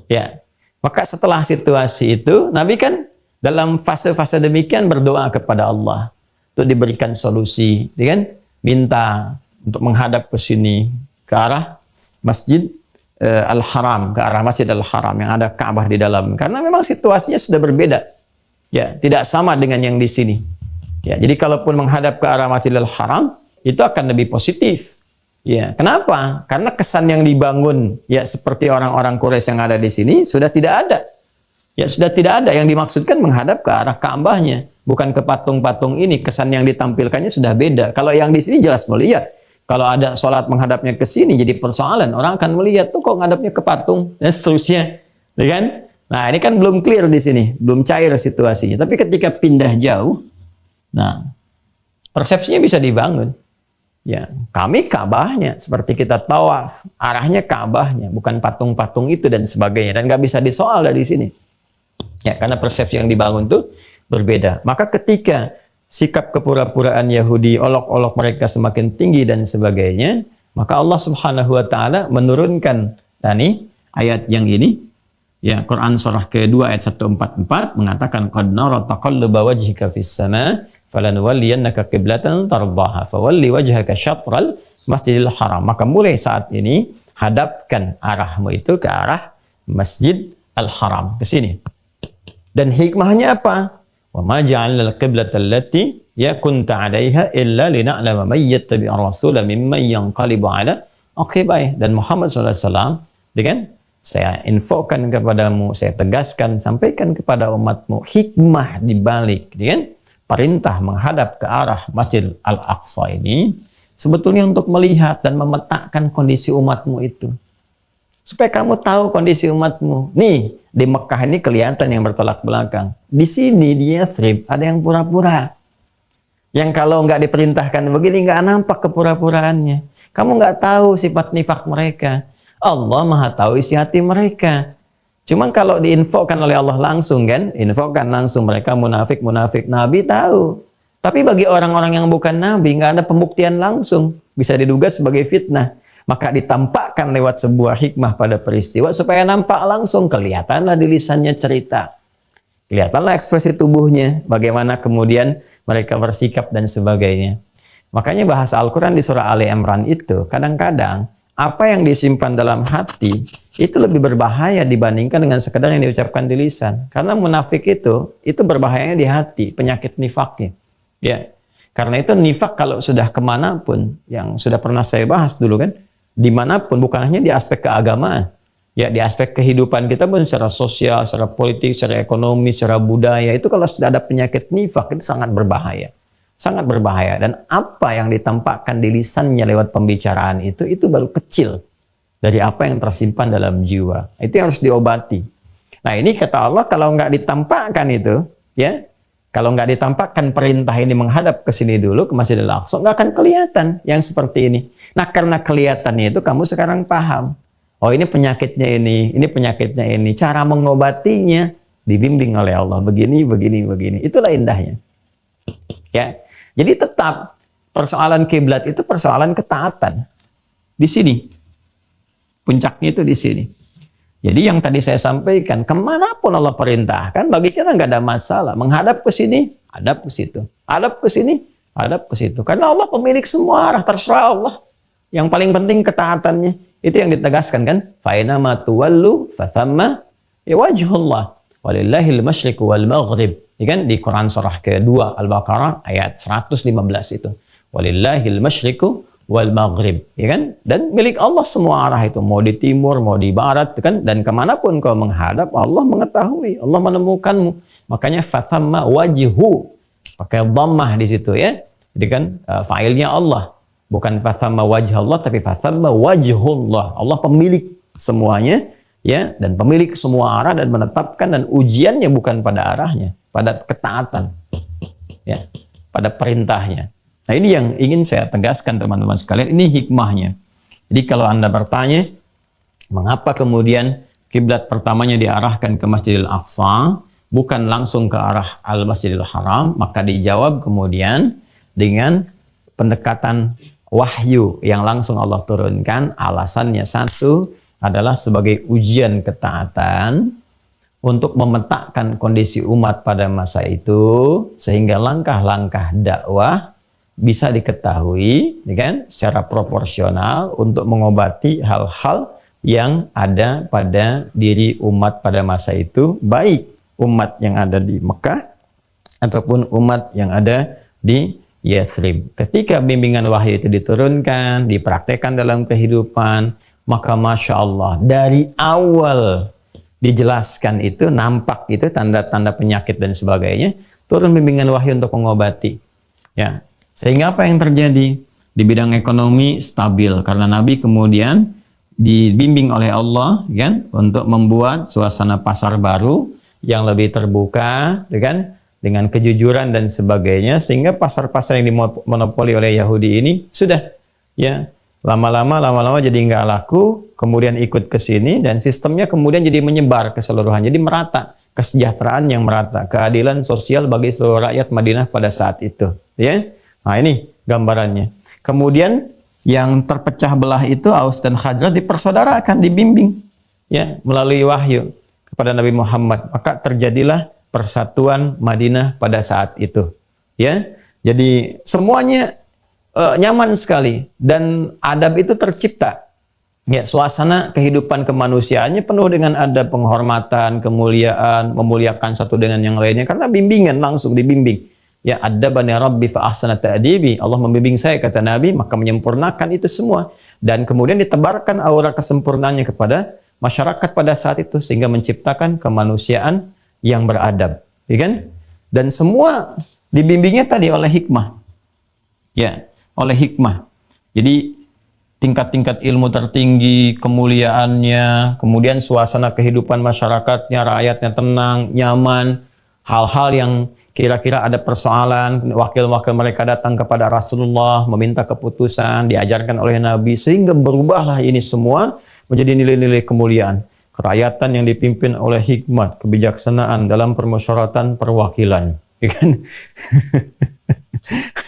Ya, maka setelah situasi itu, Nabi kan dalam fase-fase demikian berdoa kepada Allah untuk diberikan solusi, ya kan? Minta untuk menghadap ke sini, ke arah Masjid Al-Haram, ke arah Masjid Al-Haram yang ada Ka'bah di dalam. Karena memang situasinya sudah berbeda. Ya, tidak sama dengan yang di sini. Ya, jadi kalaupun menghadap ke arah Masjidil Haram itu akan lebih positif. Ya, kenapa? Karena kesan yang dibangun ya seperti orang-orang Quraisy yang ada di sini sudah tidak ada. Ya, sudah tidak ada. Yang dimaksudkan menghadap ke arah Ka'bahnya, bukan ke patung-patung ini. Kesan yang ditampilkannya sudah beda. Kalau yang di sini jelas melihat. Kalau ada sholat menghadapnya ke sini jadi persoalan. Orang akan melihat tuh kok menghadapnya ke patung dan seterusnya. Ya kan? Nah, ini kan belum clear di sini, belum cair situasinya. Tapi ketika pindah jauh, nah, persepsinya bisa dibangun. Ya, kami Ka'bahnya, seperti kita tawaf, arahnya Ka'bahnya, bukan patung-patung itu dan sebagainya. Dan nggak bisa disoal dari sini. Ya, karena persepsi yang dibangun itu berbeda. Maka ketika sikap kepura-puraan Yahudi, olok-olok mereka semakin tinggi dan sebagainya, maka Allah Subhanahu wa Ta'ala menurunkan ayat yang ini. Ya, Quran surah kedua ayat 144 mengatakan qad nara taqalluba wajhika fis sama falanuwalliyannaka qiblatan tardaha fawalli wajhaka syatral Masjidil Haram. Maka mulai saat ini hadapkan arahmu itu ke arah Masjid Al-Haram, ke sini. Dan hikmahnya apa? Wa ma ja'alna al-qiblata allati kunta 'alaiha illa lina'lama man yattabi'ur rasula mimman yanqalibu 'ala aqibai. Dan Muhammad sallallahu alaihi wasallam, kan? Saya infokan kepadamu, saya tegaskan, sampaikan kepada umatmu hikmah dibalik, kan? Perintah menghadap ke arah Masjid Al-Aqsa ini sebetulnya untuk melihat dan memetakan kondisi umatmu itu. Supaya kamu tahu kondisi umatmu. Nih, di Mekah ini kelihatan yang bertolak belakang. Di sini, di Yathrib, ada yang pura-pura. Yang kalau nggak diperintahkan begini, nggak nampak kepura-puraannya. Kamu nggak tahu sifat nifak mereka. Allah Maha tahu isi hati mereka. Cuma kalau diinfokan oleh Allah langsung kan, infokan langsung mereka munafik. Nabi tahu. Tapi bagi orang-orang yang bukan Nabi, nggak ada pembuktian langsung. Bisa diduga sebagai fitnah. Maka ditampakkan lewat sebuah hikmah pada peristiwa supaya nampak langsung, kelihatanlah di lisannya cerita. Kelihatanlah ekspresi tubuhnya, bagaimana kemudian mereka bersikap dan sebagainya. Makanya bahasa Al-Quran di surah Ali Imran itu kadang-kadang apa yang disimpan dalam hati itu lebih berbahaya dibandingkan dengan sekedar yang diucapkan di lisan. Karena munafik itu berbahayanya di hati, penyakit nifaknya. Ya, karena itu nifak kalau sudah kemanapun, yang sudah pernah saya bahas dulu kan, dimanapun, bukan hanya di aspek keagamaan, ya di aspek kehidupan kita pun secara sosial, secara politik, secara ekonomi, secara budaya, itu kalau sudah ada penyakit nifak itu sangat berbahaya. Sangat berbahaya. Dan apa yang ditampakkan di lisannya lewat pembicaraan itu baru kecil dari apa yang tersimpan dalam jiwa. Itu yang harus diobati. Nah ini kata Allah, kalau nggak ditampakkan itu, ya, kalau nggak ditampakkan perintah ini menghadap ke sini dulu, ke Masjidil Aqsa, nggak akan kelihatan yang seperti ini. Nah karena kelihatannya itu kamu sekarang paham. Oh ini penyakitnya ini penyakitnya ini. Cara mengobatinya dibimbing oleh Allah. Begini. Itulah indahnya. Ya. Jadi tetap persoalan kiblat itu persoalan ketaatan. Di sini. Puncaknya itu di sini. Jadi yang tadi saya sampaikan, kemanapun Allah perintahkan, bagi kita nggak ada masalah. Menghadap ke sini, hadap ke situ. Hadap ke sini, hadap ke situ. Karena Allah pemilik semua arah, terserah Allah. Yang paling penting ketaatannya. Itu yang ditegaskan kan. Fa'ina ma tuwallu fathamma wajhullah. Walillahil masyriqu wal maghrib. Ya kan? Di Quran surah kedua Al-Baqarah ayat 115 itu. Walillahil masyriqu wal maghrib. Ya kan? Dan milik Allah semua arah itu. Mau di timur, mau di barat. Kan? Dan kemanapun kau menghadap, Allah mengetahui. Allah menemukanmu. Makanya fathamma wajhu. Pakai dhammah di situ ya. Jadi kan fa'ilnya Allah. Bukan fathamma wajhallah, tapi fathamma wajhullah. Allah pemilik semuanya, ya, dan pemilik semua arah, dan menetapkan, dan ujiannya bukan pada arahnya, pada ketaatan, ya, pada perintahnya. Nah, ini yang ingin saya tegaskan teman-teman sekalian, ini hikmahnya. Jadi kalau Anda bertanya, mengapa kemudian kiblat pertamanya diarahkan ke Masjidil Aqsa, bukan langsung ke arah Al-Masjidil Haram, maka dijawab kemudian dengan pendekatan wahyu yang langsung Allah turunkan. Alasannya satu adalah sebagai ujian ketaatan untuk memetakan kondisi umat pada masa itu, sehingga langkah-langkah dakwah bisa diketahui, ya kan, secara proporsional untuk mengobati hal-hal yang ada pada diri umat pada masa itu, baik umat yang ada di Mekah ataupun umat yang ada di Yathrib. Ketika bimbingan wahyu itu diturunkan, dipraktekkan dalam kehidupan, maka Masya Allah, dari awal dijelaskan itu, nampak itu tanda-tanda penyakit dan sebagainya, turun bimbingan wahyu untuk mengobati. Ya, sehingga apa yang terjadi? Di bidang ekonomi stabil, karena Nabi kemudian dibimbing oleh Allah, kan, untuk membuat suasana pasar baru yang lebih terbuka, kan, dengan kejujuran dan sebagainya, sehingga pasar-pasar yang dimonopoli oleh Yahudi ini sudah, ya, lama-lama jadi nggak laku, kemudian ikut ke sini, dan sistemnya kemudian jadi menyebar keseluruhan, jadi merata, kesejahteraan yang merata, keadilan sosial bagi seluruh rakyat Madinah pada saat itu, ya. Nah, ini gambarannya. Kemudian yang terpecah belah itu, Aus dan Khazraj, dipersaudarakan, dibimbing, ya, melalui wahyu kepada Nabi Muhammad, maka terjadilah persatuan Madinah pada saat itu, ya. Jadi semuanya nyaman sekali, dan adab itu tercipta, ya, suasana kehidupan kemanusiaannya penuh dengan adab, penghormatan, kemuliaan, memuliakan satu dengan yang lainnya, karena bimbingan langsung dibimbing, ya. Adabani Rabbi fa ahsana ta'dibi, Allah membimbing saya, kata Nabi, maka menyempurnakan itu semua, dan kemudian ditebarkan aura kesempurnaannya kepada masyarakat pada saat itu, sehingga menciptakan kemanusiaan yang beradab, ya kan? Dan semua dibimbingnya tadi oleh hikmah, ya, oleh hikmah. Jadi tingkat-tingkat ilmu tertinggi, kemuliaannya, kemudian suasana kehidupan masyarakatnya, rakyatnya tenang, nyaman. Hal-hal yang kira-kira ada persoalan, wakil-wakil mereka datang kepada Rasulullah, meminta keputusan, diajarkan oleh Nabi, sehingga berubahlah ini semua menjadi nilai-nilai kemuliaan. Kerakyatan yang dipimpin oleh hikmat, kebijaksanaan dalam permusyawaratan perwakilan, ya kan?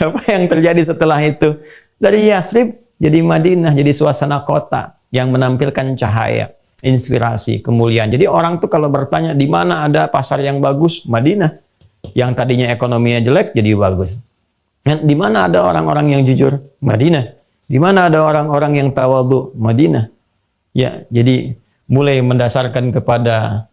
Apa yang terjadi setelah itu? Dari Yathrib jadi Madinah, jadi suasana kota yang menampilkan cahaya, inspirasi, kemuliaan. Jadi orang tuh kalau bertanya di mana ada pasar yang bagus, Madinah. Yang tadinya ekonominya jelek jadi bagus. Dan di mana ada orang-orang yang jujur, Madinah. Di mana ada orang-orang yang tawadhu, Madinah. Ya, jadi mulai mendasarkan kepada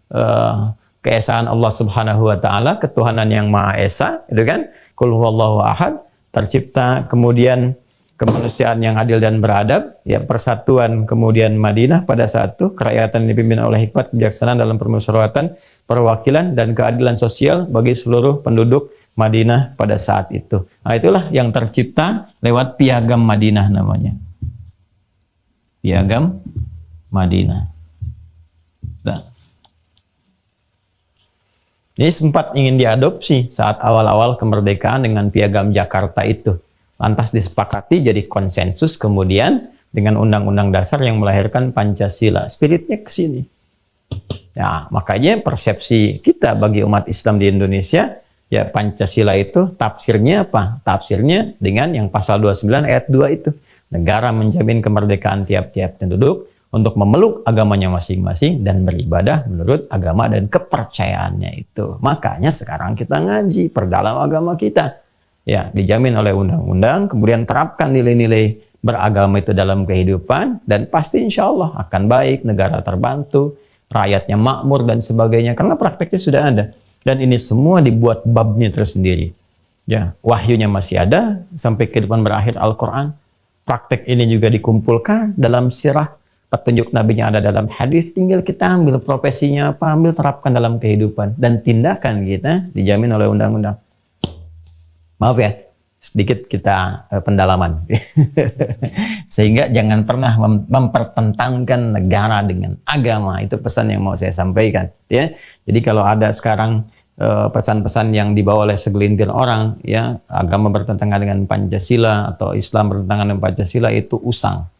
keesaan Allah Subhanahu wa taala, ketuhanan yang Maha Esa, itu kan? Qul huwallahu ahad, tercipta kemudian kemanusiaan yang adil dan beradab, ya, persatuan kemudian Madinah pada saat itu, kerakyatan yang dipimpin oleh hikmat, kebijaksanaan dalam permusyawaratan perwakilan, dan keadilan sosial bagi seluruh penduduk Madinah pada saat itu. Nah, itulah yang tercipta lewat Piagam Madinah namanya. Piagam Madinah. Nah, ini sempat ingin diadopsi saat awal-awal kemerdekaan dengan Piagam Jakarta itu. Lantas disepakati jadi konsensus kemudian dengan Undang-Undang Dasar yang melahirkan Pancasila. Spiritnya ke sini. Ya, makanya persepsi kita bagi umat Islam di Indonesia, ya, Pancasila itu tafsirnya apa? Tafsirnya dengan yang pasal 29 ayat 2 itu. Negara menjamin kemerdekaan tiap-tiap penduduk untuk memeluk agamanya masing-masing dan beribadah menurut agama dan kepercayaannya itu. Makanya sekarang kita ngaji, perdalam agama kita. Ya, dijamin oleh undang-undang, kemudian terapkan nilai-nilai beragama itu dalam kehidupan, dan pasti insya Allah akan baik, negara terbantu, rakyatnya makmur dan sebagainya, karena prakteknya sudah ada. Dan ini semua dibuat babnya tersendiri. Ya, wahyunya masih ada sampai kehidupan berakhir Al-Quran. Praktek ini juga dikumpulkan dalam sirah, petunjuk nabinya ada dalam hadis, tinggal kita ambil profesinya apa, ambil terapkan dalam kehidupan, dan tindakan kita dijamin oleh undang-undang. Maaf ya, sedikit kita pendalaman. Sehingga jangan pernah mempertentangkan negara dengan agama. Itu pesan yang mau saya sampaikan. Ya, jadi kalau ada sekarang pesan-pesan yang dibawa oleh segelintir orang, ya, agama bertentangan dengan Pancasila atau Islam bertentangan dengan Pancasila, itu usang.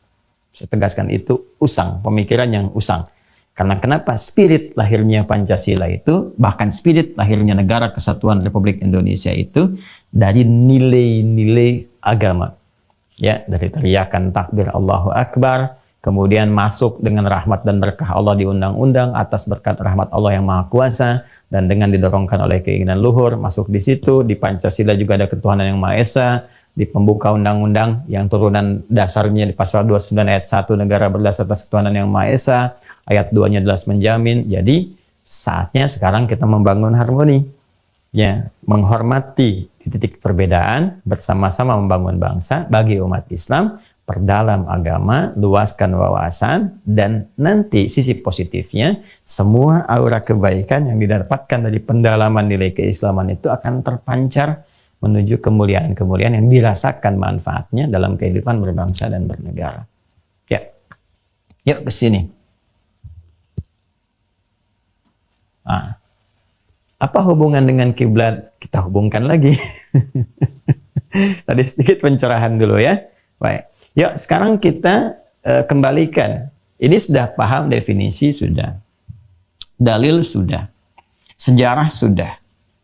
Saya tegaskan, itu usang, pemikiran yang usang. Karena kenapa? Spirit lahirnya Pancasila itu, bahkan spirit lahirnya Negara Kesatuan Republik Indonesia itu dari nilai-nilai agama. Ya, dari teriakan takbir Allahu Akbar, kemudian masuk dengan rahmat dan berkah Allah di undang-undang atas berkat rahmat Allah yang Maha Kuasa, dan dengan didorongkan oleh keinginan luhur, masuk di situ. Di Pancasila juga ada ketuhanan yang Maha Esa. Di pembuka undang-undang yang turunan dasarnya di pasal 29 ayat 1, negara berdasar atas ketuhanan yang Maha Esa, ayat 2-nya jelas menjamin. Jadi saatnya sekarang kita membangun harmoni, ya, menghormati di titik perbedaan, bersama-sama membangun bangsa. Bagi umat Islam, perdalam agama, luaskan wawasan, dan nanti sisi positifnya, semua aura kebaikan yang didapatkan dari pendalaman nilai keislaman itu akan terpancar menuju kemuliaan-kemuliaan yang dirasakan manfaatnya dalam kehidupan berbangsa dan bernegara. Ya, yuk ke sini. Apa hubungan dengan kiblat? Kita hubungkan lagi. Tadi sedikit pencerahan dulu ya. Baik. Yuk, sekarang kita kembalikan. Ini sudah paham definisi, sudah. Dalil sudah. Sejarah sudah.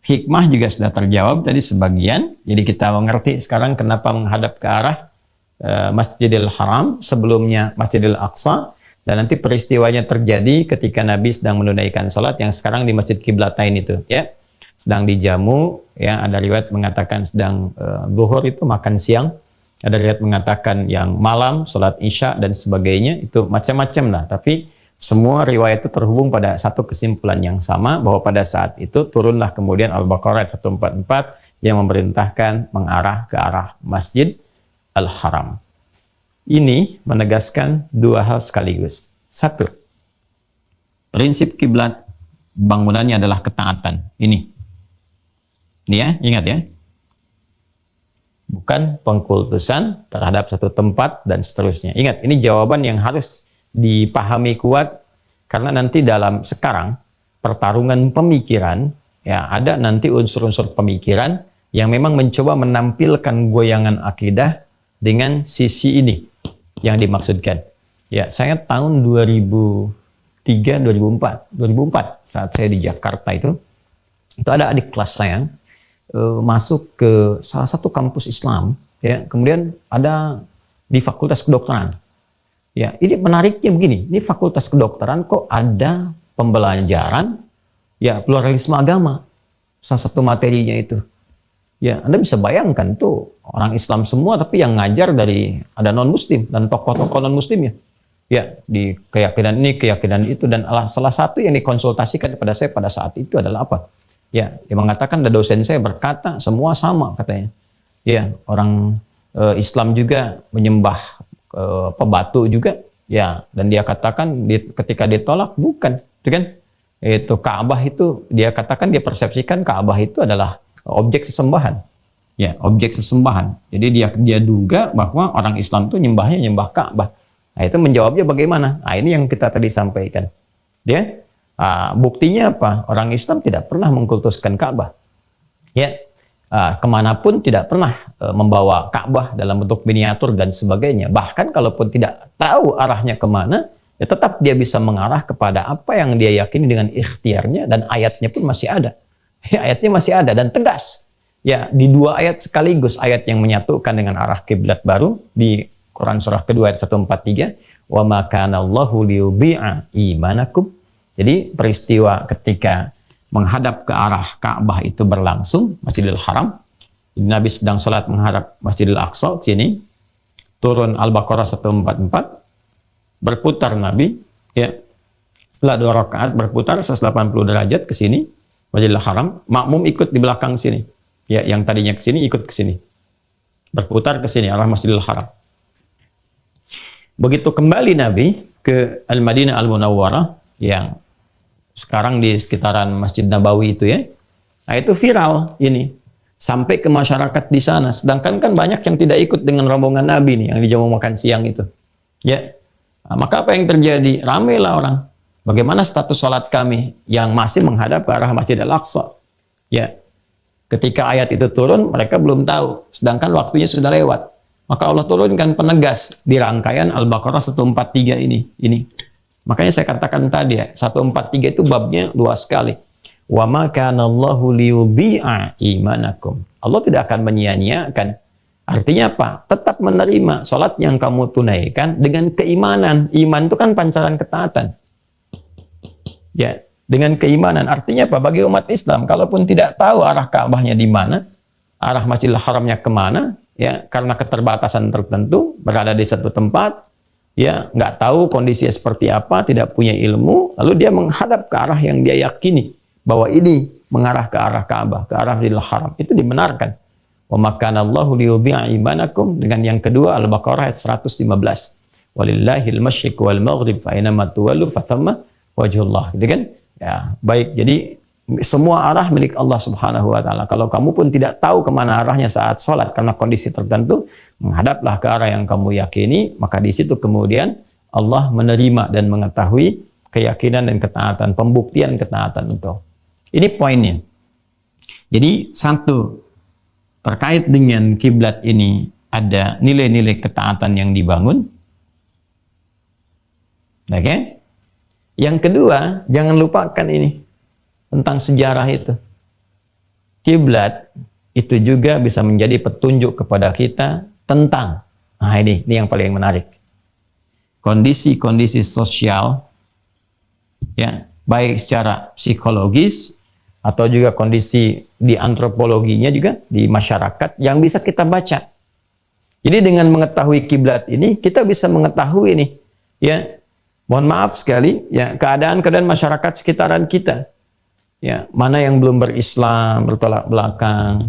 Hikmah juga sudah terjawab tadi sebagian. Jadi kita mengerti sekarang kenapa menghadap ke arah Masjidil Haram, sebelumnya Masjidil Aqsa. Dan nanti peristiwanya terjadi ketika Nabi sedang menunaikan salat yang sekarang di Masjid Qiblatain itu, ya. Sedang dijamu, ya, ada riwayat mengatakan sedang zuhur itu makan siang. Ada riwayat mengatakan yang malam, salat Isya dan sebagainya, itu macam-macam lah. Tapi semua riwayat itu terhubung pada satu kesimpulan yang sama, bahwa pada saat itu turunlah kemudian Al-Baqarah 144 yang memerintahkan mengarah ke arah Masjid Al-Haram. Ini menegaskan dua hal sekaligus. Satu, prinsip kiblat bangunannya adalah ketaatan. Ini ya, ingat ya. Bukan pengkultusan terhadap satu tempat dan seterusnya. Ingat, ini jawaban yang harus dipahami kuat, karena nanti dalam sekarang pertarungan pemikiran, ya, ada nanti unsur-unsur pemikiran yang memang mencoba menampilkan goyangan akidah dengan sisi ini yang dimaksudkan. Ya, saya tahun 2004 saat saya di Jakarta itu ada adik kelas saya masuk ke salah satu kampus Islam, ya, kemudian ada di Fakultas Kedokteran. Ya, ini menariknya begini, ini Fakultas Kedokteran kok ada pembelajaran, ya, pluralisme agama, salah satu materinya itu. Ya, Anda bisa bayangkan tuh orang Islam semua, tapi yang ngajar dari ada non-Muslim dan tokoh-tokoh non-Muslimnya. Ya, di keyakinan ini, keyakinan itu, dan salah satu yang dikonsultasikan kepada saya pada saat itu adalah apa? Ya, dia mengatakan, ada dosen saya berkata semua sama katanya. Ya, orang Islam juga menyembah pebatu juga, ya, dan dia katakan ketika ditolak bukan, itu kan? Itu Ka'bah itu dia katakan, dia persepsikan Ka'bah itu adalah objek sesembahan. Ya, objek sesembahan. Jadi dia duga bahwa orang Islam itu nyembah Ka'bah. Nah, itu menjawabnya bagaimana? Nah, ini yang kita tadi sampaikan. Dia buktinya apa? Orang Islam tidak pernah mengkultuskan Ka'bah. Ya, kemanapun tidak pernah membawa Ka'bah dalam bentuk miniatur dan sebagainya. Bahkan kalaupun tidak tahu arahnya kemana, ya tetap dia bisa mengarah kepada apa yang dia yakini dengan ikhtiarnya, dan ayatnya pun masih ada. Ya, ayatnya masih ada dan tegas. Ya, di dua ayat sekaligus, ayat yang menyatukan dengan arah kiblat baru di Quran surah kedua ayat 143, wa ma kana Allahu liyudhi'a imanakum. Jadi peristiwa ketika menghadap ke arah Ka'bah itu berlangsung, Masjidil Haram. Nabi sedang salat menghadap Masjidil Aqsa sini. Turun Al-Baqarah 144, berputar Nabi, ya. Setelah 2 rakaat berputar 180 derajat ke sini, Masjidil Haram, makmum ikut di belakang sini. Ya, yang tadinya ke sini ikut ke sini. Berputar ke sini arah Masjidil Haram. Begitu kembali Nabi ke Al-Madinah Al-Munawwarah yang sekarang di sekitaran Masjid Nabawi itu, ya. Nah, itu viral ini. sampai ke masyarakat di sana. Sedangkan kan banyak yang tidak ikut dengan rombongan Nabi nih yang di jamu makan siang itu. Ya, nah, maka apa yang terjadi? Ramailah orang. Bagaimana status sholat kami yang masih menghadap ke arah Masjid Al-Aqsa? Ya, ketika ayat itu turun, mereka belum tahu. Sedangkan waktunya sudah lewat. Maka Allah turunkan penegas di rangkaian Al-Baqarah 143 ini. Makanya saya katakan tadi ya, 143 itu babnya luas sekali. Wa ma kana Allahu liyudhi'a imanakum. Allah tidak akan menyia-nyiakan. Artinya apa? Tetap menerima sholat yang kamu tunaikan dengan keimanan. Iman itu kan pancaran ketaatan. Ya, dengan keimanan. Artinya apa? Bagi umat Islam, kalaupun tidak tahu arah Ka'bahnya di mana, arah Masjidil Haramnya kemana, ya, karena keterbatasan tertentu, berada di satu tempat, ya, nggak tahu kondisinya seperti apa, tidak punya ilmu, lalu dia menghadap ke arah yang dia yakini bahwa ini mengarah ke arah Ka'bah, ke arah Masjidil Haram. Itu dibenarkan. Wa makanallahu liyudhi'a imanakum. Dengan yang kedua Al-Baqarah ayat 115. Walillahil masyriq wal maghrib fa aina tuwallu fa thamma wajhullah. Gitu kan? Ya, baik. Jadi semua arah milik Allah Subhanahu wa taala. Kalau kamu pun tidak tahu kemana arahnya saat sholat karena kondisi tertentu, menghadaplah ke arah yang kamu yakini, maka di situ kemudian Allah menerima dan mengetahui keyakinan dan ketaatan, pembuktian ketaatan engkau. Ini poinnya. Jadi satu, terkait dengan kiblat ini ada nilai-nilai ketaatan yang dibangun. Oke? Yang kedua, jangan lupakan ini tentang sejarah itu. Kiblat itu juga bisa menjadi petunjuk kepada kita tentang, nah ini yang paling menarik. Kondisi-kondisi sosial, ya, baik secara psikologis atau juga kondisi di antropologinya juga di masyarakat yang bisa kita baca. Jadi dengan mengetahui kiblat ini kita bisa mengetahui nih, ya, mohon maaf sekali, ya, keadaan-keadaan masyarakat sekitaran kita. Ya, mana yang belum berislam, bertolak belakang,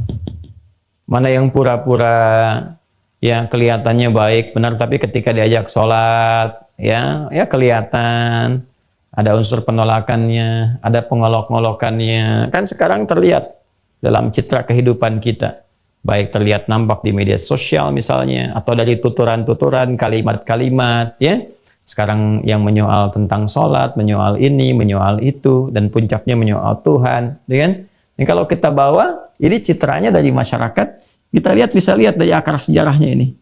mana yang pura-pura, ya, kelihatannya baik, benar, tapi ketika diajak sholat, ya kelihatan ada unsur penolakannya, ada pengolok-ngolokannya. Kan sekarang terlihat dalam citra kehidupan kita. Baik terlihat nampak di media sosial misalnya, atau dari tuturan-tuturan, kalimat-kalimat, ya. Sekarang yang menyoal tentang sholat, menyoal ini, menyoal itu, dan puncaknya menyoal Tuhan. Ya kan? Dan kalau kita bawa, ini citranya dari masyarakat, kita bisa lihat dari akar sejarahnya ini.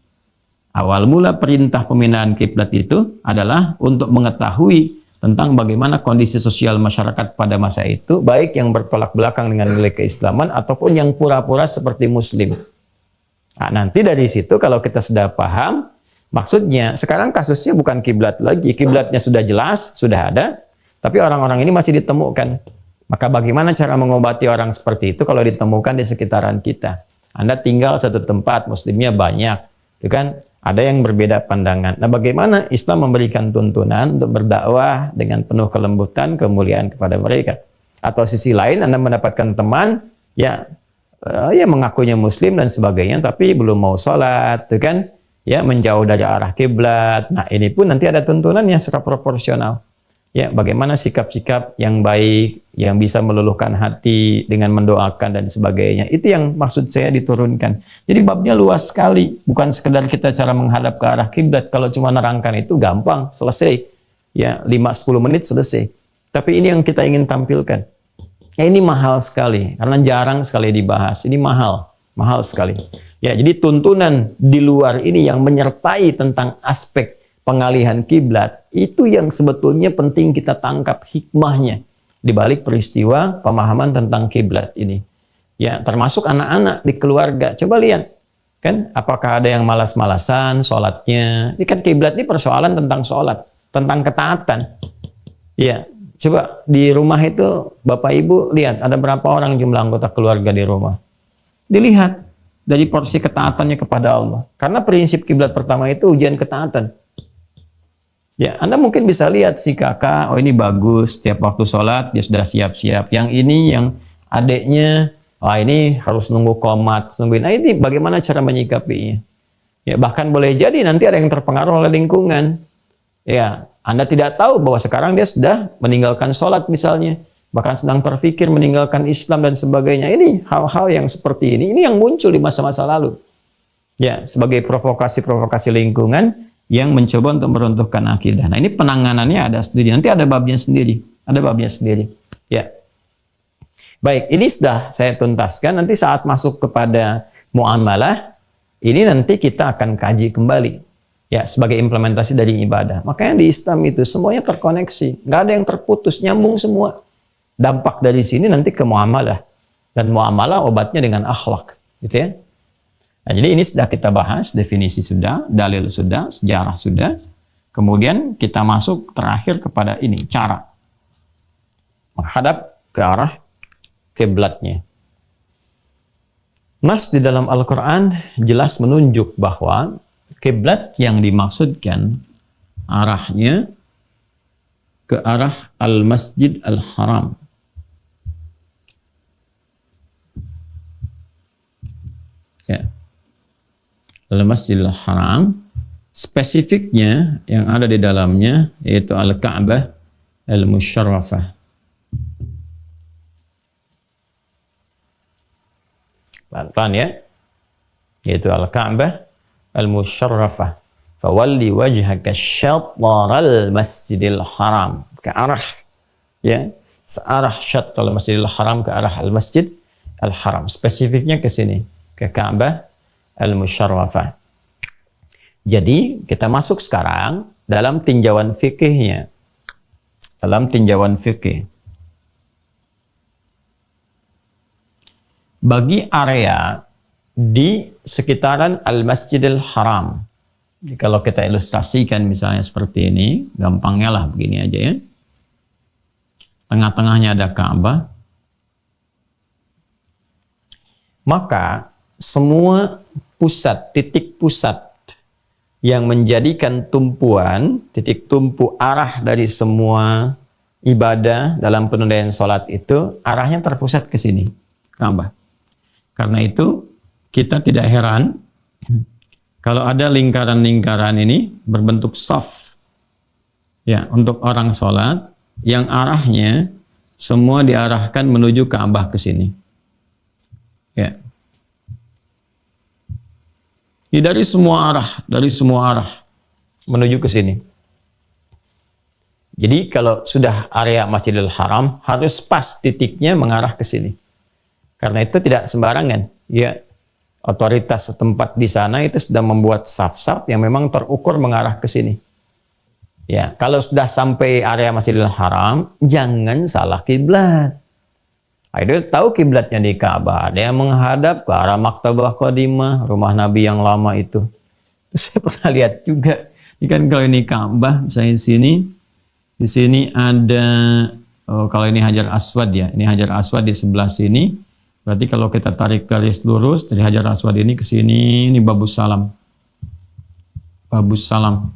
Awal mula perintah pemindahan kiblat itu adalah untuk mengetahui tentang bagaimana kondisi sosial masyarakat pada masa itu, baik yang bertolak belakang dengan nilai keislaman ataupun yang pura-pura seperti muslim. Nah, nanti dari situ kalau kita sudah paham, maksudnya sekarang kasusnya bukan kiblat lagi, kiblatnya sudah jelas, sudah ada, tapi orang-orang ini masih ditemukan. Maka bagaimana cara mengobati orang seperti itu kalau ditemukan di sekitaran kita? Anda tinggal satu tempat, muslimnya banyak, itu kan? Ada yang berbeda pandangan. Nah, bagaimana Islam memberikan tuntunan untuk berdakwah dengan penuh kelembutan, kemuliaan kepada mereka? Atau sisi lain, Anda mendapatkan teman, ya mengakunya Muslim dan sebagainya, tapi belum mau sholat, tuh kan? Ya, menjauh dari arah kiblat. Nah, ini pun nanti ada tuntunan yang secara proporsional. Ya, bagaimana sikap-sikap yang baik, yang bisa meluluhkan hati dengan mendoakan dan sebagainya. Itu yang maksud saya diturunkan. Jadi babnya luas sekali. Bukan sekedar kita cara menghadap ke arah kiblat. Kalau cuma nerangkan itu gampang, selesai. Ya, 5-10 menit selesai. Tapi ini yang kita ingin tampilkan. Ya, ini mahal sekali. Karena jarang sekali dibahas. Ini mahal. Mahal sekali. Ya, jadi tuntunan di luar ini yang menyertai tentang aspek pengalihan kiblat, itu yang sebetulnya penting kita tangkap hikmahnya di balik peristiwa pemahaman tentang kiblat ini. Ya, termasuk anak-anak di keluarga. Coba lihat, kan, apakah ada yang malas-malasan sholatnya? Ini kan kiblat ini persoalan tentang sholat, tentang ketaatan. Ya, coba di rumah itu Bapak Ibu lihat ada berapa orang jumlah anggota keluarga di rumah. Dilihat dari porsi ketaatannya kepada Allah. Karena prinsip kiblat pertama itu ujian ketaatan. Ya, Anda mungkin bisa lihat si kakak, oh ini bagus, setiap waktu sholat dia sudah siap-siap. Yang ini, yang adiknya, oh ini harus nunggu qomat, nungguin. Nah, ini bagaimana cara menyikapinya? Ya, bahkan boleh jadi nanti ada yang terpengaruh oleh lingkungan. Ya, Anda tidak tahu bahwa sekarang dia sudah meninggalkan sholat misalnya. bahkan sedang terfikir meninggalkan Islam dan sebagainya. Ini hal-hal yang seperti ini yang muncul di masa-masa lalu. Ya, sebagai provokasi-provokasi lingkungan yang mencoba untuk meruntuhkan akidah. Nah, ini penanganannya ada sendiri. Nanti ada babnya sendiri. Ada babnya sendiri. Ya. Baik, ini sudah saya tuntaskan. Nanti saat masuk kepada muamalah, ini nanti kita akan kaji kembali. Ya, sebagai implementasi dari ibadah. Makanya di Islam itu semuanya terkoneksi. Nggak ada yang terputus, nyambung semua. Dampak dari sini nanti ke muamalah. Dan muamalah obatnya dengan akhlak. Gitu ya. Nah, jadi ini sudah kita bahas, definisi sudah, dalil sudah, sejarah sudah. Kemudian kita masuk terakhir kepada ini, cara. Menghadap ke arah kiblatnya. Nas di dalam Al-Quran jelas menunjuk bahwa kiblat yang dimaksudkan arahnya ke arah Al-Masjid Al-Haram. Ya. Al-Masjidil Haram, spesifiknya yang ada di dalamnya yaitu Al-Ka'bah Al-Musyarrafah. Pelan-pelan ya. Yaitu Al-Ka'bah Al-Musyarrafah. Fawalli wajhaka syatral Masjidil Haram, ke arah ya, searah syatral Masjidil Haram ke arah Al-Masjid Al-Haram. Spesifiknya ke sini, ke Ka'bah Al-Musyarrafah. Jadi kita masuk sekarang dalam tinjauan fikihnya. Dalam tinjauan fikih. Bagi area di sekitaran Al-Masjidil Haram. Jadi kalau kita ilustrasikan misalnya seperti ini, gampangnya lah begini aja ya. Tengah-tengahnya ada Ka'bah. Maka semua pusat, titik pusat yang menjadikan tumpuan, titik tumpu arah dari semua ibadah dalam penundaan sholat itu, arahnya terpusat ke sini, Ka'bah. Karena itu, kita tidak heran kalau ada lingkaran-lingkaran ini berbentuk shaf. Ya, untuk orang sholat, yang arahnya semua diarahkan menuju Ka'bah ke sini. Ya. Dari semua arah menuju ke sini. Jadi kalau sudah area Masjidil Haram harus pas titiknya mengarah ke sini. Karena itu tidak sembarangan. Ya, otoritas setempat di sana itu sudah membuat saf-saf yang memang terukur mengarah ke sini. Ya, kalau sudah sampai area Masjidil Haram, jangan salah kiblat. Itu tahu kiblatnya di Ka'bah. Ada yang menghadap ke arah Maktabah Qadimah, rumah Nabi yang lama itu. Terus saya pernah lihat juga. Ini kan kalau ini Ka'bah, misalnya di sini ada, kalau ini Hajar Aswad ya, ini Hajar Aswad di sebelah sini. Berarti kalau kita tarik garis lurus dari Hajar Aswad ini ke sini, ini Babus Salam. Babus Salam.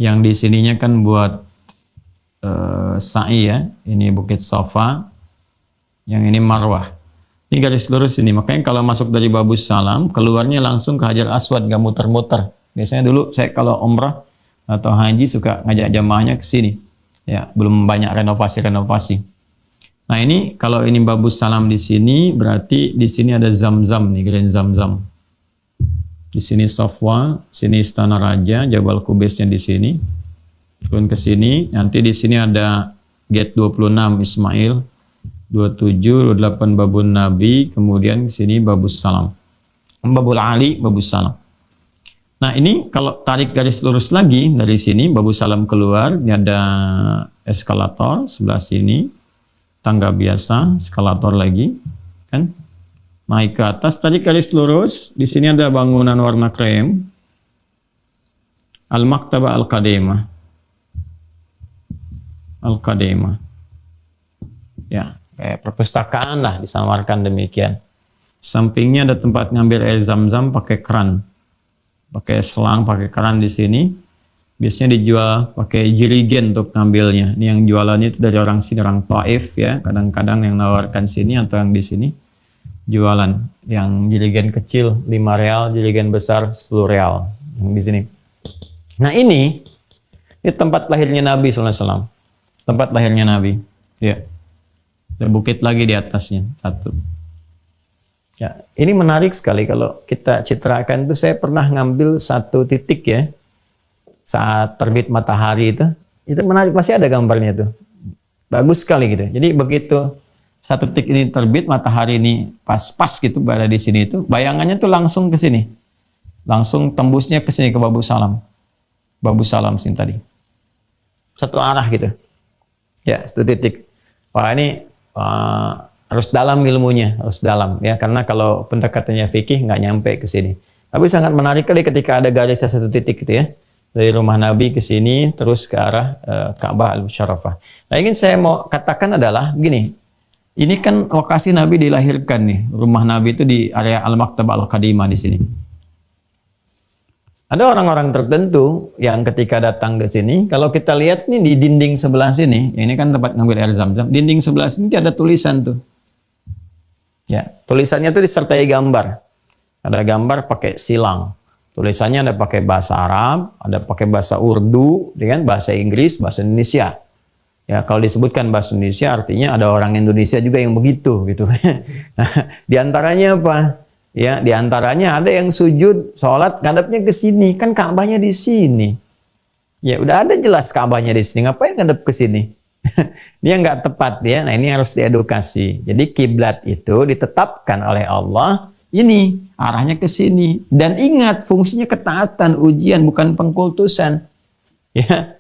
Yang di sininya kan buat sa'i ya, ini Bukit Safa, yang ini Marwah. Ini garis lurus ini, makanya kalau masuk dari Babus Salam, keluarnya langsung ke Hajar Aswad, nggak muter-muter. Biasanya dulu saya kalau umrah atau haji suka ngajak jamaahnya ke sini. Ya, belum banyak renovasi-renovasi. Nah ini kalau ini Babus Salam di sini, berarti di sini ada Zam-Zam nih, Grand Zam-Zam. Di sini Safwa, sini Istana Raja, Jabal Qubesnya di sini. Turun ke sini, nanti di sini ada gate 26 Ismail, 27, 28 Babun Nabi, kemudian ke sini Babus Salam. Babul Ali, Babus Salam. Nah ini kalau tarik garis lurus lagi dari sini, Babus Salam keluar, ini ada eskalator sebelah sini, tangga biasa, eskalator lagi, kan? Naik ke atas, tarik garis lurus, di sini ada bangunan warna krem, Al-Maktabah Al-Qadimah. Al-Qadimah. Ya, kayak perpustakaan lah disamarkan demikian. Sampingnya ada tempat ngambil air Zam-Zam pakai keran. Pakai selang, pakai keran di sini. Biasanya dijual pakai jirigen untuk ngambilnya. Ini yang jualannya itu dari orang sini, orang Taif ya. Kadang-kadang yang nawarkan sini atau yang di sini jualan. Yang jirigen kecil 5 real, jirigen besar 10 real. Yang di sini. Nah ini tempat lahirnya Nabi SAW. tempat lahirnya Nabi. Ya. Ada bukit lagi di atasnya, satu. Ya, ini menarik sekali kalau kita citrakan itu. Saya pernah ngambil satu titik ya, saat terbit matahari itu menarik, masih ada gambarnya tuh. Bagus sekali gitu. Jadi begitu satu titik ini terbit, matahari ini pas gitu berada di sini itu, bayangannya tuh langsung ke sini. Langsung tembusnya ke sini ke Babu Salam. Babu Salam sini tadi. Satu arah gitu. Ya, satu titik. Wah, ini harus dalam ilmunya, harus dalam ya, karena kalau pendekatannya fikih nggak nyampe ke sini. Tapi sangat menarik kali ketika ada garisnya satu titik gitu ya, dari rumah Nabi ke sini terus ke arah Ka'bah Al-Musharrafah. Nah, ingin saya mau katakan adalah gini, ini kan lokasi Nabi dilahirkan nih, rumah Nabi itu di area Al-Maktabah Al-Qadimah di sini. Ada orang-orang tertentu yang ketika datang ke sini, kalau kita lihat nih di dinding sebelah sini, ini kan tempat ngambil air Zam-Zam, dinding sebelah sini ada tulisan tuh. Ya, tulisannya tuh disertai gambar. Ada gambar pakai silang. Tulisannya ada pakai bahasa Arab, ada pakai bahasa Urdu, dengan bahasa Inggris, bahasa Indonesia. Ya, kalau disebutkan bahasa Indonesia artinya ada orang Indonesia juga yang begitu gitu. Nah, di antaranya apa? Ya, di antaranya ada yang sujud, sholat, ngadepnya ke sini. Kan Ka'bahnya di sini. Ya, udah ada jelas Ka'bahnya di sini. Ngapain ngadep ke sini? Ini yang nggak tepat ya. Nah, ini harus diedukasi. Jadi kiblat itu ditetapkan oleh Allah. Ini arahnya ke sini. Dan ingat, fungsinya ketaatan, ujian, bukan pengkultusan. Ya,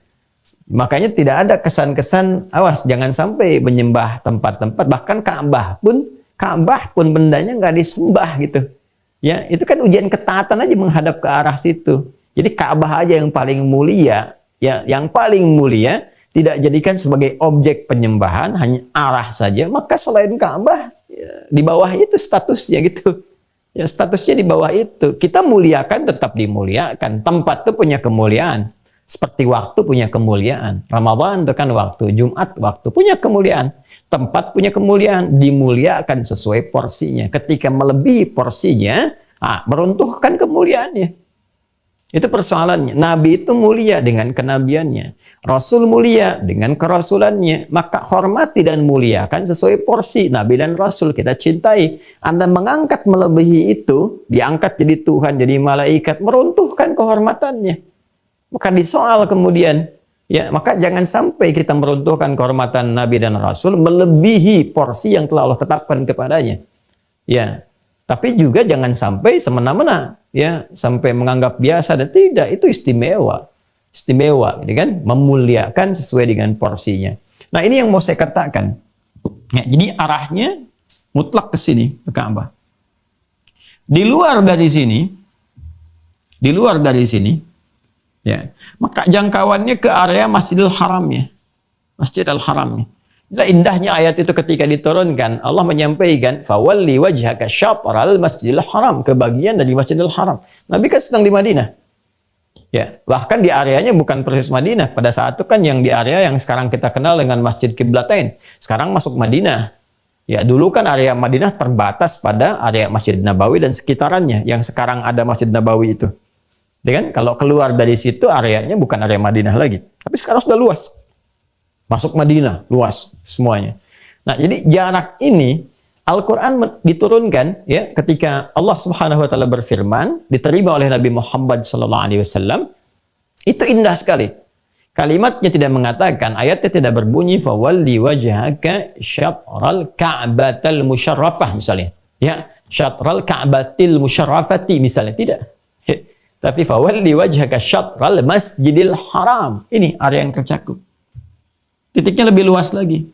makanya tidak ada kesan-kesan, awas jangan sampai menyembah tempat-tempat, bahkan Ka'bah pun bendanya nggak disembah gitu. Ya, itu kan ujian ketaatan aja menghadap ke arah situ. Jadi Ka'bah aja yang paling mulia, ya, yang paling mulia tidak jadikan sebagai objek penyembahan, hanya arah saja. Maka selain Ka'bah, ya, di bawah itu statusnya gitu. Ya, statusnya di bawah itu. Kita muliakan, tetap dimuliakan. Tempat itu punya kemuliaan. Seperti waktu punya kemuliaan. Ramadan itu kan waktu, Jumat waktu punya kemuliaan. Tempat punya kemuliaan, dimuliakan sesuai porsinya. Ketika melebihi porsinya, meruntuhkan kemuliaannya. Itu persoalannya. Nabi itu mulia dengan kenabiannya. Rasul mulia dengan kerasulannya. Maka hormati dan muliakan sesuai porsi Nabi dan Rasul. Kita cintai. Anda mengangkat melebihi itu, diangkat jadi Tuhan, jadi malaikat, meruntuhkan kehormatannya. Maka disoal kemudian. Ya, maka jangan sampai kita meruntuhkan kehormatan Nabi dan Rasul melebihi porsi yang telah Allah tetapkan kepadanya. Ya, tapi juga jangan sampai semena-mena, ya, sampai menganggap biasa dan tidak, itu istimewa. Istimewa, gitu kan? Memuliakan sesuai dengan porsinya. Nah, ini yang mau saya katakan. Ya, jadi arahnya mutlak ke sini, ke Ka'bah. Di luar dari sini, ya, maka jangkauannya ke area Masjidil Haramnya. Masjidil Haramnya. Indahnya ayat itu ketika diturunkan, Allah menyampaikan, "Fawalli wajhaka syatral Masjidil Haram," ke bagian dari Masjidil Haram. Nabi kan sedang di Madinah. Ya, bahkan di areanya bukan persis Madinah. Pada saat itu kan yang di area yang sekarang kita kenal dengan Masjid Qiblatain. Sekarang masuk Madinah. Ya, dulu kan area Madinah terbatas pada area Masjid Nabawi dan sekitarannya, yang sekarang ada Masjid Nabawi itu. Ya kan? Kalau keluar dari situ areanya bukan area Madinah lagi. Tapi sekarang sudah luas. Masuk Madinah, luas semuanya. Nah, jadi jarak ini Al-Quran diturunkan ya ketika Allah Subhanahu wa taala berfirman, diterima oleh Nabi Muhammad SAW. Itu indah sekali. Kalimatnya tidak mengatakan, ayatnya tidak berbunyi fawalli wajhaka syatral Ka'batal Musharrafah misalnya. Ya, syatral Ka'batil Musharrafati misalnya, tidak. Tapi fawalli wajhaka syatral Masjidil Haram. Ini area yang tercakup. Titiknya lebih luas lagi.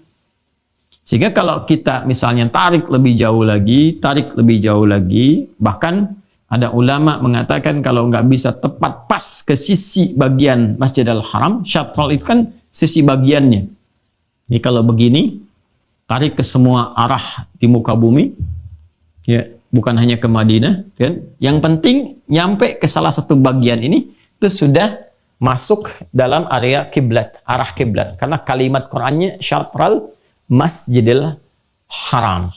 Sehingga kalau kita misalnya tarik lebih jauh lagi, bahkan ada ulama mengatakan kalau nggak bisa tepat pas ke sisi bagian Masjidil Haram, syatral itu kan sisi bagiannya. Jadi kalau begini, tarik ke semua arah di muka bumi, ya, bukan hanya ke Madinah, kan? Yang penting nyampe ke salah satu bagian ini itu sudah masuk dalam area kiblat, arah kiblat. Karena kalimat Qur'annya syatral Masjidil Haram.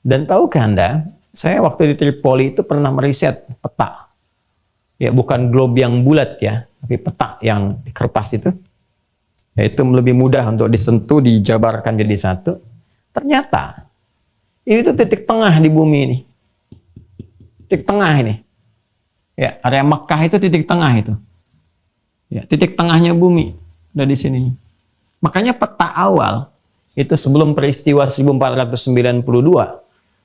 Dan tahukah Anda, saya waktu di Tripoli itu pernah meriset peta. Ya, bukan globe yang bulat ya, tapi peta yang di kertas itu. Yaitu lebih mudah untuk disentuh, dijabarkan jadi satu. Ternyata ini tuh titik tengah di bumi ini. Titik tengah ini. Ya, area Makkah itu titik tengah itu. Ya, titik tengahnya bumi ada di sini. Makanya peta awal itu sebelum peristiwa 1492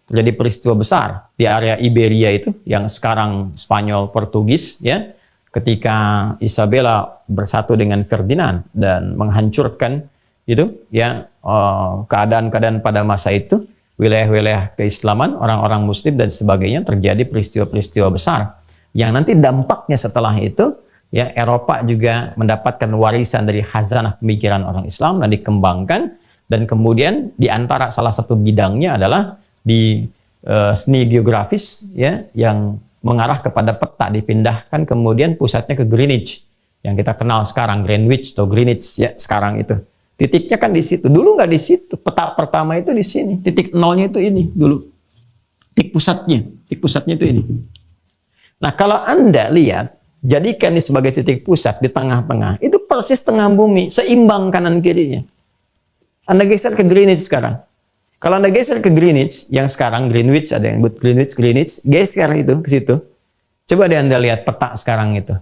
terjadi peristiwa besar di area Iberia itu yang sekarang Spanyol Portugis, ya. Ketika Isabella bersatu dengan Ferdinand dan menghancurkan itu, ya, keadaan-keadaan pada masa itu, wilayah-wilayah keislaman, orang-orang muslim dan sebagainya, terjadi peristiwa-peristiwa besar yang nanti dampaknya setelah itu, ya, Eropa juga mendapatkan warisan dari khazanah pemikiran orang Islam dan dikembangkan, dan kemudian di antara salah satu bidangnya adalah di seni geografis, ya, yang mengarah kepada peta, dipindahkan kemudian pusatnya ke Greenwich yang kita kenal sekarang, Greenwich atau Greenwich, ya, sekarang itu titiknya kan di situ. Dulu nggak di situ. Peta pertama itu di sini. Titik nolnya itu ini dulu. Titik pusatnya itu ini. Nah, kalau Anda lihat, jadikan ini sebagai titik pusat di tengah-tengah, itu persis tengah bumi, seimbang kanan kirinya. Anda geser ke Greenwich sekarang. Kalau Anda geser ke Greenwich, yang sekarang Greenwich, ada yang buat Greenwich, geser itu ke situ. Coba deh Anda lihat peta sekarang itu.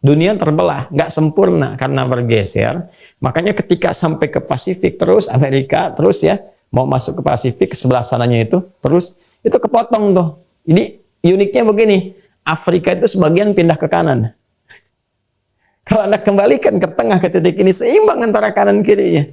Dunia terbelah, nggak sempurna karena bergeser. Makanya ketika sampai ke Pasifik, terus Amerika, terus, ya, mau masuk ke Pasifik, ke sebelah sananya itu, terus, itu kepotong tuh. Ini uniknya begini, Afrika itu sebagian pindah ke kanan. Kalau Anda kembalikan ke tengah, ke titik ini, seimbang antara kanan kirinya.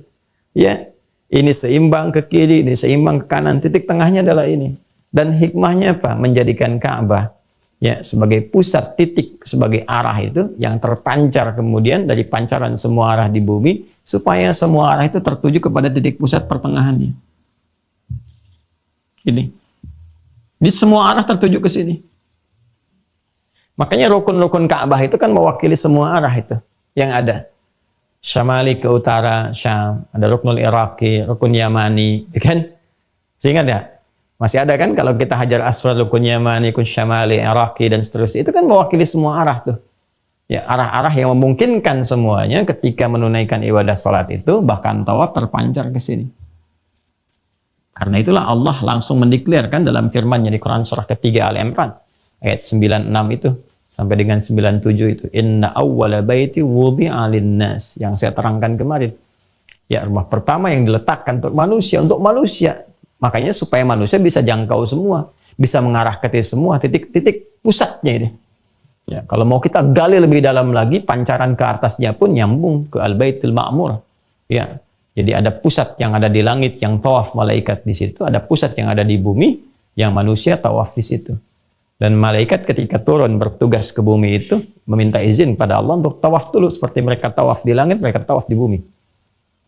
Ya, ini seimbang ke kiri, ini seimbang ke kanan. Titik tengahnya adalah ini. Dan hikmahnya apa? Menjadikan Ka'bah, ya, sebagai pusat, titik, sebagai arah itu yang terpancar kemudian dari pancaran semua arah di bumi, supaya semua arah itu tertuju kepada titik pusat pertengahannya. Ini. Di semua arah tertuju ke sini. Makanya rukun-rukun Ka'bah itu kan mewakili semua arah itu yang ada. Syamali ke utara, Syam, ada Ruknul Iraqi, Rukun Yamani, kan? Sehingga ya, masih ada kan kalau kita Hajar Aswad, Rukun Yamani, Rukun Syamali, Iraqi dan seterusnya. Itu kan mewakili semua arah tuh. Ya, arah-arah yang memungkinkan semuanya ketika menunaikan ibadah salat itu, bahkan tawaf terpancar ke sini. Karena itulah Allah langsung mendeklarkan dalam firman-Nya di Quran surah ketiga Al-Imran ayat 96 itu sampai dengan 97 itu, inna awwala baiti wudi'a lin-nas, yang saya terangkan kemarin. Ya, rumah pertama yang diletakkan untuk manusia. Makanya supaya manusia bisa jangkau semua, bisa mengarah ke semua titik-titik pusatnya ini. Ya, kalau mau kita gali lebih dalam lagi, pancaran ke atasnya pun nyambung ke Al-Baitul Ma'mur. Ya, jadi ada pusat yang ada di langit yang tawaf malaikat di situ, ada pusat yang ada di bumi yang manusia tawaf di situ. Dan malaikat ketika turun bertugas ke bumi itu meminta izin pada Allah untuk tawaf dulu, seperti mereka tawaf di langit, mereka tawaf di bumi.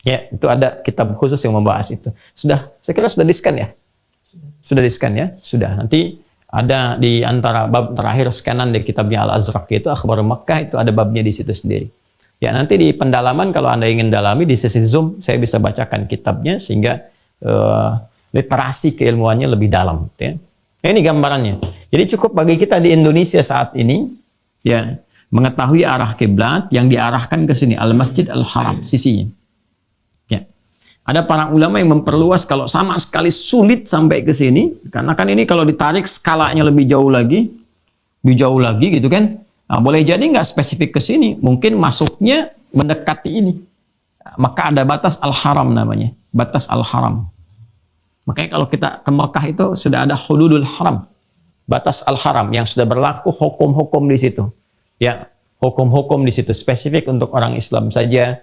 Ya, itu ada kitab khusus yang membahas itu. Sudah, saya kira sudah di-scan ya? Sudah di-scan ya? Sudah. Nanti ada di antara bab terakhir scanan di kitabnya Al-Azraq itu, Akhbar Makkah, itu ada babnya di situ sendiri. Ya, nanti di pendalaman kalau Anda ingin dalami di sesi Zoom, saya bisa bacakan kitabnya sehingga literasi keilmuannya lebih dalam, ya. Nah, ini gambarannya. Jadi cukup bagi kita di Indonesia saat ini, ya, mengetahui arah kiblat yang diarahkan ke sini, Al-Masjid Al-Haram sisinya. Ya. Ada para ulama yang memperluas kalau sama sekali sulit sampai ke sini, karena kan ini kalau ditarik skalanya lebih jauh lagi gitu kan. Nah, boleh jadi nggak spesifik ke sini, mungkin masuknya mendekati ini. Maka ada batas Al-Haram namanya, batas Al-Haram. Makanya kalau kita ke Mekah itu sudah ada hududul haram, batas al-haram yang sudah berlaku hukum-hukum di situ. Ya, hukum-hukum di situ spesifik untuk orang Islam saja.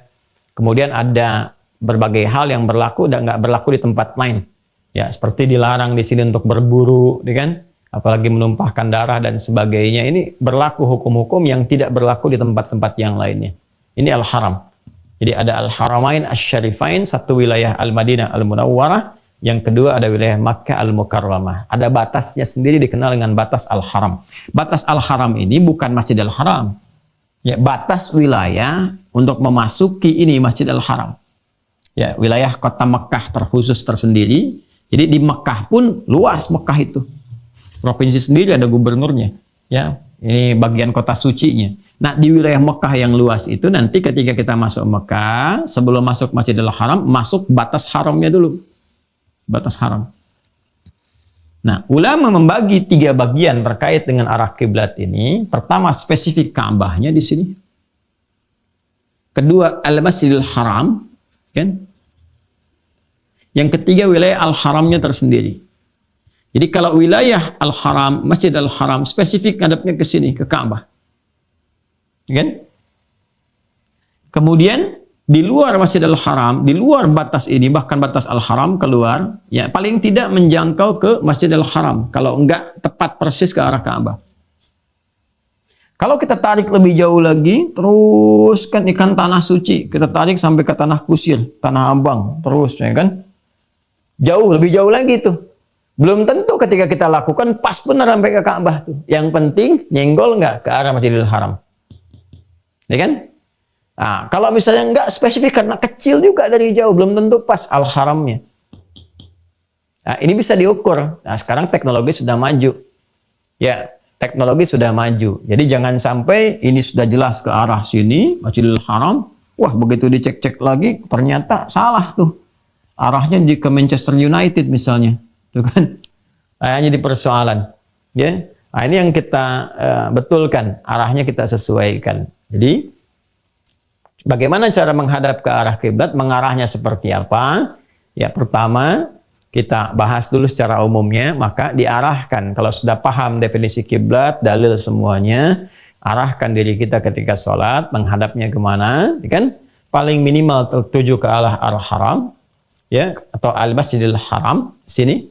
Kemudian ada berbagai hal yang berlaku dan nggak berlaku di tempat lain. Ya, seperti dilarang di sini untuk berburu, kan? Apalagi menumpahkan darah dan sebagainya. Ini berlaku hukum-hukum yang tidak berlaku di tempat-tempat yang lainnya. Ini al-haram. Jadi ada al-haramain asy-syarifain, satu wilayah al-Madinah al-Munawwarah. Yang kedua ada wilayah Makkah Al-Mukarramah. Ada batasnya sendiri dikenal dengan batas Al-Haram. Batas Al-Haram ini bukan Masjid Al-Haram. Ya, batas wilayah untuk memasuki ini Masjid Al-Haram. Ya, wilayah kota Makkah terkhusus tersendiri. Jadi di Makkah pun luas Makkah itu. Provinsi sendiri ada gubernurnya. Ya, ini bagian kota sucinya. Nah, di wilayah Mekah yang luas itu nanti ketika kita masuk Mekah, sebelum masuk Masjidil Haram, masuk batas haramnya dulu. Batas haram. Nah, ulama membagi 3 bagian terkait dengan arah kiblat ini. Pertama, spesifik Ka'bahnya di sini. Kedua, Al-Masjidil Haram, kan? Yang ketiga, wilayah Al-Haramnya tersendiri. Jadi kalau wilayah Al-Haram, Masjid Al-Haram spesifik ngadepnya ke sini, ke Ka'bah. Kan? Kemudian di luar Masjidil Haram, di luar batas ini, bahkan batas Al-Haram keluar, ya paling tidak menjangkau ke Masjidil Haram, kalau enggak tepat persis ke arah Ka'bah. Kalau kita tarik lebih jauh lagi, terus kan ikan tanah suci, kita tarik sampai ke tanah kusir, tanah abang, terus ya kan? Jauh, lebih jauh lagi tuh. Belum tentu ketika kita lakukan pas benar sampai ke Ka'bah tuh. Yang penting nyenggol nggak ke arah Masjidil Haram. Ya kan? Nah, kalau misalnya enggak spesifik karena kecil juga dari jauh, belum tentu pas Al-Haramnya. Nah, ini bisa diukur. Nah, sekarang teknologi sudah maju. Ya, teknologi sudah maju. Jadi jangan sampai ini sudah jelas ke arah sini, Masjidil Haram. Wah, begitu dicek-cek lagi, ternyata salah tuh. Arahnya ke Manchester United misalnya. Tuh kan? Nah, jadi persoalan. Ya. Nah, ini yang kita betulkan. Arahnya kita sesuaikan. Jadi, bagaimana cara menghadap ke arah kiblat? Mengarahnya seperti apa? Ya, pertama, kita bahas dulu secara umumnya, maka diarahkan. Kalau sudah paham definisi kiblat, dalil semuanya, arahkan diri kita ketika sholat, menghadapnya kemana? Ya kan? Paling minimal tertuju ke arah Al-Haram, ya, atau Al-Masjidil Haram, sini.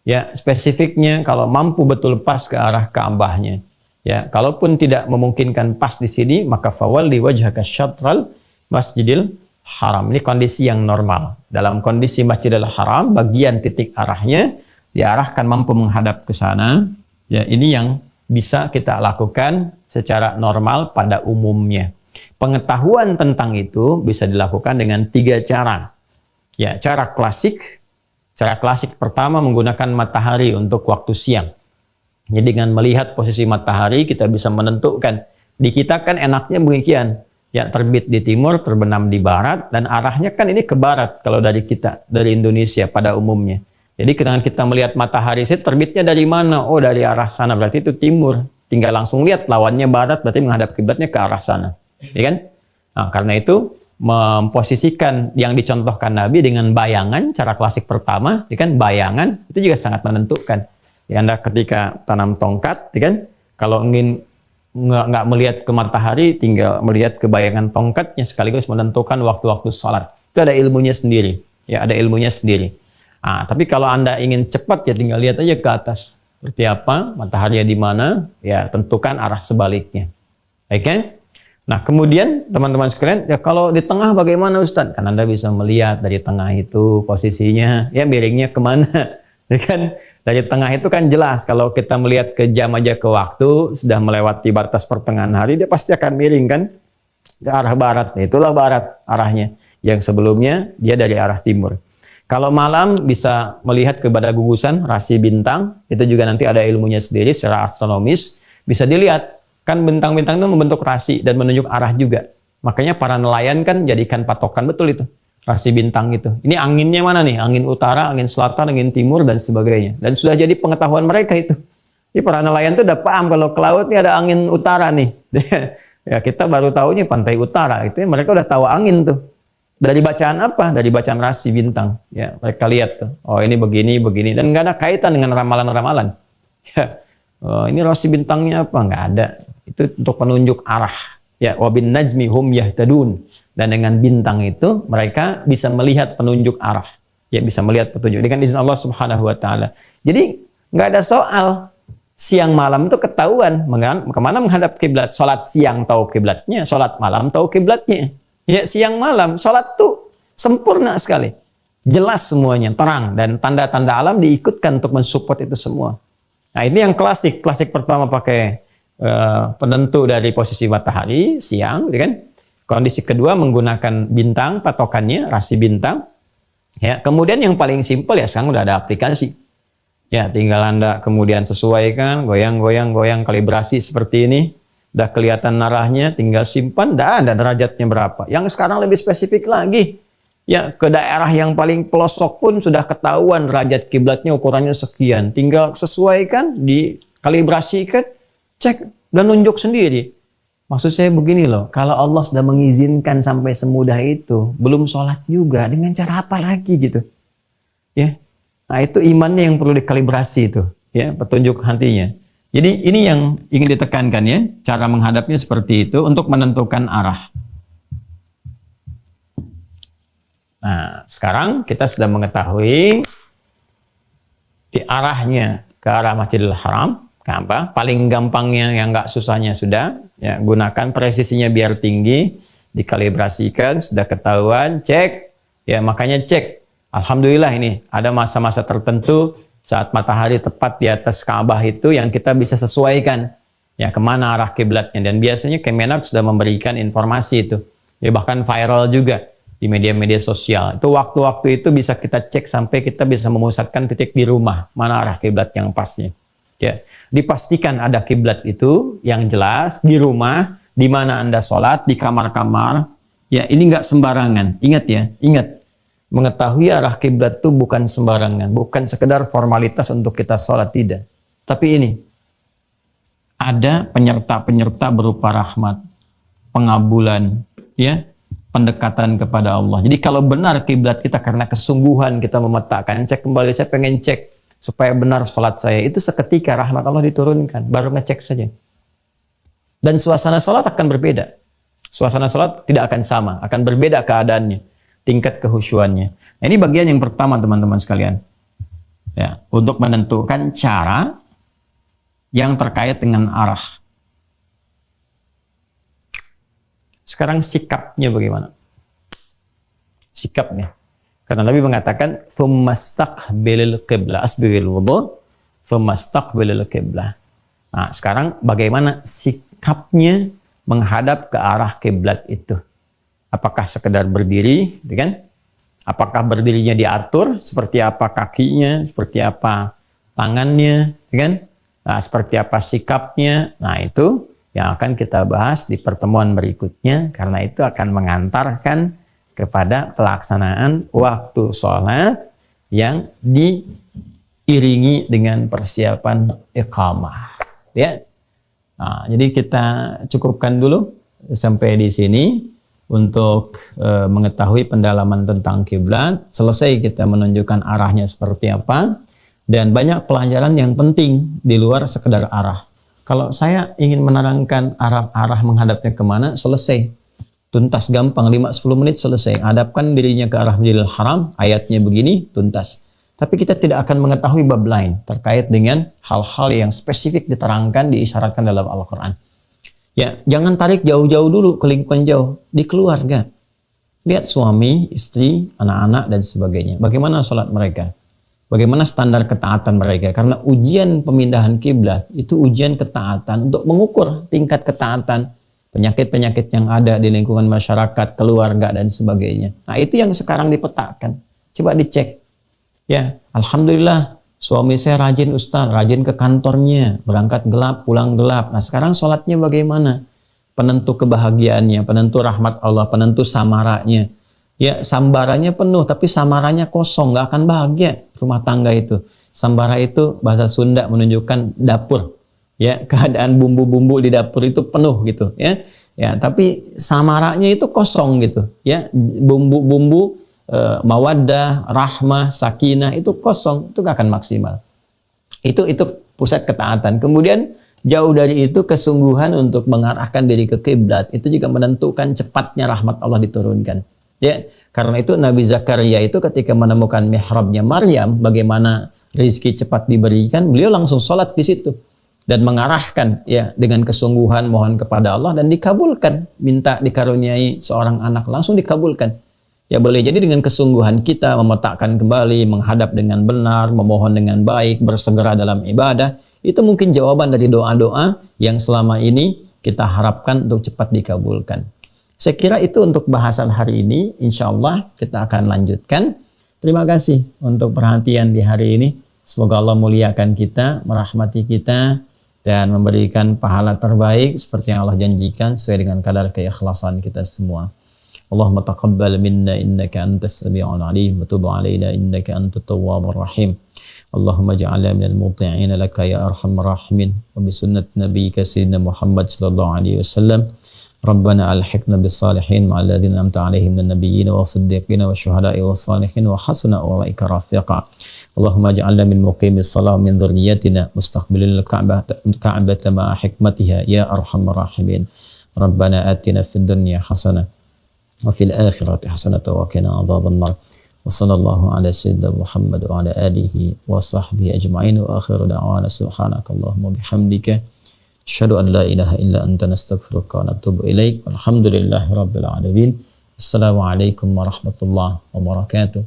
Ya, spesifiknya kalau mampu betul pas ke arah Ka'bahnya. Ya, kalaupun tidak memungkinkan pas di sini, maka fawalli wajhaka syatral Masjidil Haram. Ini kondisi yang normal. Dalam kondisi Masjidil Haram, bagian titik arahnya diarahkan mampu menghadap ke sana. Ya, ini yang bisa kita lakukan secara normal pada umumnya. Pengetahuan tentang itu bisa dilakukan dengan 3 cara. Ya, cara klasik. Cara klasik pertama menggunakan matahari untuk waktu siang. Jadi dengan melihat posisi matahari kita bisa menentukan. Di kita kan enaknya demikian. Ya, terbit di timur, terbenam di barat, dan arahnya kan ini ke barat kalau dari kita, dari Indonesia pada umumnya. Jadi ketika kita melihat matahari, terbitnya dari mana? Oh, dari arah sana, berarti itu timur. Tinggal langsung lihat lawannya barat, berarti menghadap kiblatnya ke arah sana. Ya kan? Nah, karena itu memposisikan yang dicontohkan Nabi dengan bayangan, cara klasik pertama, ya kan? Bayangan itu juga sangat menentukan. Ya, Anda ketika tanam tongkat, ya kan? Kalau ingin nggak melihat ke matahari, tinggal melihat ke bayangan tongkatnya sekaligus menentukan waktu-waktu sholat. Itu ada ilmunya sendiri. Ya, ada ilmunya sendiri. Tapi kalau Anda ingin cepat, ya tinggal lihat aja ke atas. Seperti apa, mataharinya di mana, ya tentukan arah sebaliknya. Oke? Okay? Nah, kemudian teman-teman sekalian, ya kalau di tengah bagaimana Ustadz? Kan Anda bisa melihat dari tengah itu posisinya, ya miringnya kemana? Ya kan? Dari tengah itu kan jelas kalau kita melihat ke jam aja ke waktu sudah melewati batas pertengahan hari, dia pasti akan miring kan ke arah barat. Nah, itulah barat arahnya. Yang sebelumnya dia dari arah timur. Kalau malam bisa melihat kepada gugusan rasi bintang, itu juga nanti ada ilmunya sendiri secara astronomis, bisa dilihat kan bintang-bintang itu membentuk rasi dan menunjuk arah juga. Makanya para nelayan kan jadikan patokan betul itu. Rasi bintang itu. Ini anginnya mana nih? Angin utara, angin selatan, angin timur, dan sebagainya. Dan sudah jadi pengetahuan mereka itu. Jadi para nelayan itu udah paham kalau ke laut ini ada angin utara nih. Ya, kita baru tahunya pantai utara. Itu mereka udah tahu angin tuh. Dari bacaan apa? Dari bacaan rasi bintang. Ya, mereka lihat tuh. Oh, ini begini, begini. Dan nggak ada kaitan dengan ramalan-ramalan. Ya, oh, ini rasi bintangnya apa? Nggak ada. Itu untuk penunjuk arah. Ya, wabin najmi hum yahtadun. Dan dengan bintang itu mereka bisa melihat penunjuk arah. Ya, bisa melihat petunjuk dengan izin Allah Subhanahu wa taala. Jadi nggak ada soal siang malam itu ketahuan kemana menghadap kiblat. Salat siang tahu kiblatnya, salat malam tahu kiblatnya. Ya, siang malam salat tuh sempurna sekali. Jelas semuanya, terang, dan tanda-tanda alam diikutkan untuk mensupport itu semua. Nah, ini yang klasik. Klasik pertama pakai penentu dari posisi matahari siang, kan? Kondisi kedua menggunakan bintang, patokannya rasi bintang. Ya, kemudian yang paling simpel ya sekarang udah ada aplikasi. Ya, tinggal Anda kemudian sesuaikan, goyang-goyang, kalibrasi seperti ini. udah kelihatan arahnya, tinggal simpan, dah ada derajatnya berapa. Yang sekarang lebih spesifik lagi, ya ke daerah yang paling pelosok pun sudah ketahuan derajat kiblatnya ukurannya sekian. Tinggal sesuaikan, dikalibrasikan, cek dan nunjuk sendiri. Maksud saya begini loh, kalau Allah sudah mengizinkan sampai semudah itu, belum sholat juga, dengan cara apa lagi gitu? Ya, nah itu imannya yang perlu dikalibrasi itu, ya petunjuk hatinya. Jadi ini yang ingin ditekankan ya, cara menghadapnya seperti itu untuk menentukan arah. Nah, sekarang kita sudah mengetahui di arahnya ke arah Masjidil Haram, Ka'bah. Paling gampangnya yang nggak susahnya sudah, ya gunakan presisinya biar tinggi, dikalibrasikan, sudah ketahuan, cek, ya makanya cek. Alhamdulillah ini ada masa-masa tertentu saat matahari tepat di atas Ka'bah itu yang kita bisa sesuaikan ya kemana arah kiblatnya, dan biasanya Kemenak sudah memberikan informasi itu ya, bahkan viral juga di media-media sosial. Itu waktu-waktu itu bisa kita cek sampai kita bisa memusatkan titik di rumah mana arah kiblat yang pasnya. Ya, dipastikan ada kiblat itu yang jelas di rumah, di mana Anda sholat, di kamar-kamar. Ya, ini nggak sembarangan. Ingat ya, ingat. Mengetahui arah kiblat itu bukan sembarangan, bukan sekedar formalitas untuk kita sholat, tidak. Tapi ini, ada penyerta-penyerta berupa rahmat, pengabulan, ya, pendekatan kepada Allah. Jadi kalau benar kiblat kita karena kesungguhan kita memetakan, cek kembali, saya pengen cek supaya benar sholat saya, itu seketika rahmat Allah diturunkan, baru ngecek saja. Dan suasana sholat akan berbeda. Suasana sholat tidak akan sama, akan berbeda keadaannya, tingkat kehusyuannya. Nah, ini bagian yang pertama teman-teman sekalian. Ya, untuk menentukan cara yang terkait dengan arah. Sekarang sikapnya bagaimana? Sikapnya. Karena Nabi mengatakan, "Tsumastaqbilil qiblah, asbigil wudu, tsumastaqbilil qiblah." Nah, sekarang bagaimana sikapnya menghadap ke arah kiblat itu? Apakah sekedar berdiri, gitu kan? Apakah berdirinya diatur, seperti apa kakinya, seperti apa tangannya, gitu kan? Nah, seperti apa sikapnya? Nah, itu yang akan kita bahas di pertemuan berikutnya, karena itu akan mengantarkan kepada pelaksanaan waktu sholat yang diiringi dengan persiapan iqamah. Ya. Nah, jadi kita cukupkan dulu sampai di sini. Untuk mengetahui pendalaman tentang kiblat, selesai kita menunjukkan arahnya seperti apa, dan banyak pelajaran yang penting di luar sekedar arah. Kalau saya ingin menerangkan arah menghadapnya kemana, selesai. Tuntas, gampang, 5-10 menit selesai. Hadapkan dirinya ke arah Masjidil Haram, ayatnya begini, tuntas. Tapi kita tidak akan mengetahui bab lain terkait dengan hal-hal yang spesifik diterangkan, diisyaratkan dalam Al-Quran. Ya, jangan tarik jauh-jauh dulu ke lingkungan jauh, di keluarga. Lihat suami, istri, anak-anak, dan sebagainya. Bagaimana sholat mereka? Bagaimana standar ketaatan mereka? Karena ujian pemindahan kiblat itu ujian ketaatan untuk mengukur tingkat ketaatan, penyakit-penyakit yang ada di lingkungan masyarakat, keluarga, dan sebagainya. Nah, itu yang sekarang dipetakan. Coba dicek. Ya, alhamdulillah. Suami saya rajin Ustaz, rajin ke kantornya, berangkat gelap, pulang gelap. Nah, sekarang sholatnya bagaimana? Penentu kebahagiaannya, penentu rahmat Allah, penentu samaranya. Ya, sambarannya penuh, tapi samaranya kosong, nggak akan bahagia rumah tangga itu. Sambara itu bahasa Sunda menunjukkan dapur. Ya, keadaan bumbu-bumbu di dapur itu penuh gitu. Ya, ya, tapi samaranya itu kosong gitu. Ya, bumbu-bumbu mawaddah, rahmah, sakinah itu kosong, itu gak akan maksimal. Itu pusat ketaatan. Kemudian jauh dari itu kesungguhan untuk mengarahkan diri ke kiblat itu juga menentukan cepatnya rahmat Allah diturunkan. Ya, karena itu Nabi Zakaria itu ketika menemukan mihrabnya Maryam, bagaimana rezeki cepat diberikan, beliau langsung sholat di situ dan mengarahkan ya dengan kesungguhan mohon kepada Allah, dan dikabulkan, minta dikaruniai seorang anak, langsung dikabulkan. Ya, boleh jadi dengan kesungguhan kita memetakkan kembali, menghadap dengan benar, memohon dengan baik, bersegera dalam ibadah, itu mungkin jawaban dari doa-doa yang selama ini kita harapkan untuk cepat dikabulkan. Saya kira itu untuk bahasan hari ini. Insya Allah kita akan lanjutkan. Terima kasih untuk perhatian di hari ini. Semoga Allah muliakan kita, merahmati kita, dan memberikan pahala terbaik seperti yang Allah janjikan sesuai dengan kadar keikhlasan kita semua. Allahumma taqabbal minna innaka antas sami'ul alim wa tub alaina innaka antat tawwabur rahim. Allahumma ja'alna minal muti'ina laka ya arhamar rahimin wa bi sunnati nabiyyika sayyidina Muhammad sallallahu alaihi wasallam. Rabbana alhiqna bis salihin ma'al ladzina an'amta 'alaihim minan nabiyyin was-siddiqin wasyuhada'i was-salihin wa hasuna ulaika rafiqa. Allahumma ij'alna min muqimis shalah min dhurriyyatina mustaqbilil ka'bata ma'a hikmatiha ya arhamar rahimin. Rabbana atina fid dunya hasanah wa fil akhirati hasanah wa qina adzaban nar. Wa sallallahu ala sayyidina Muhammad wa ala alihi wa sahbihi ajma'in wa akhiru da'wana subhanakallahumma bihamdika asyhadu an la ilaha illa anta nastaghfiruka wa natubu ilaik. Walhamdulillahi rabbil alamin. Assalamualaikum warahmatullahi wabarakatuh.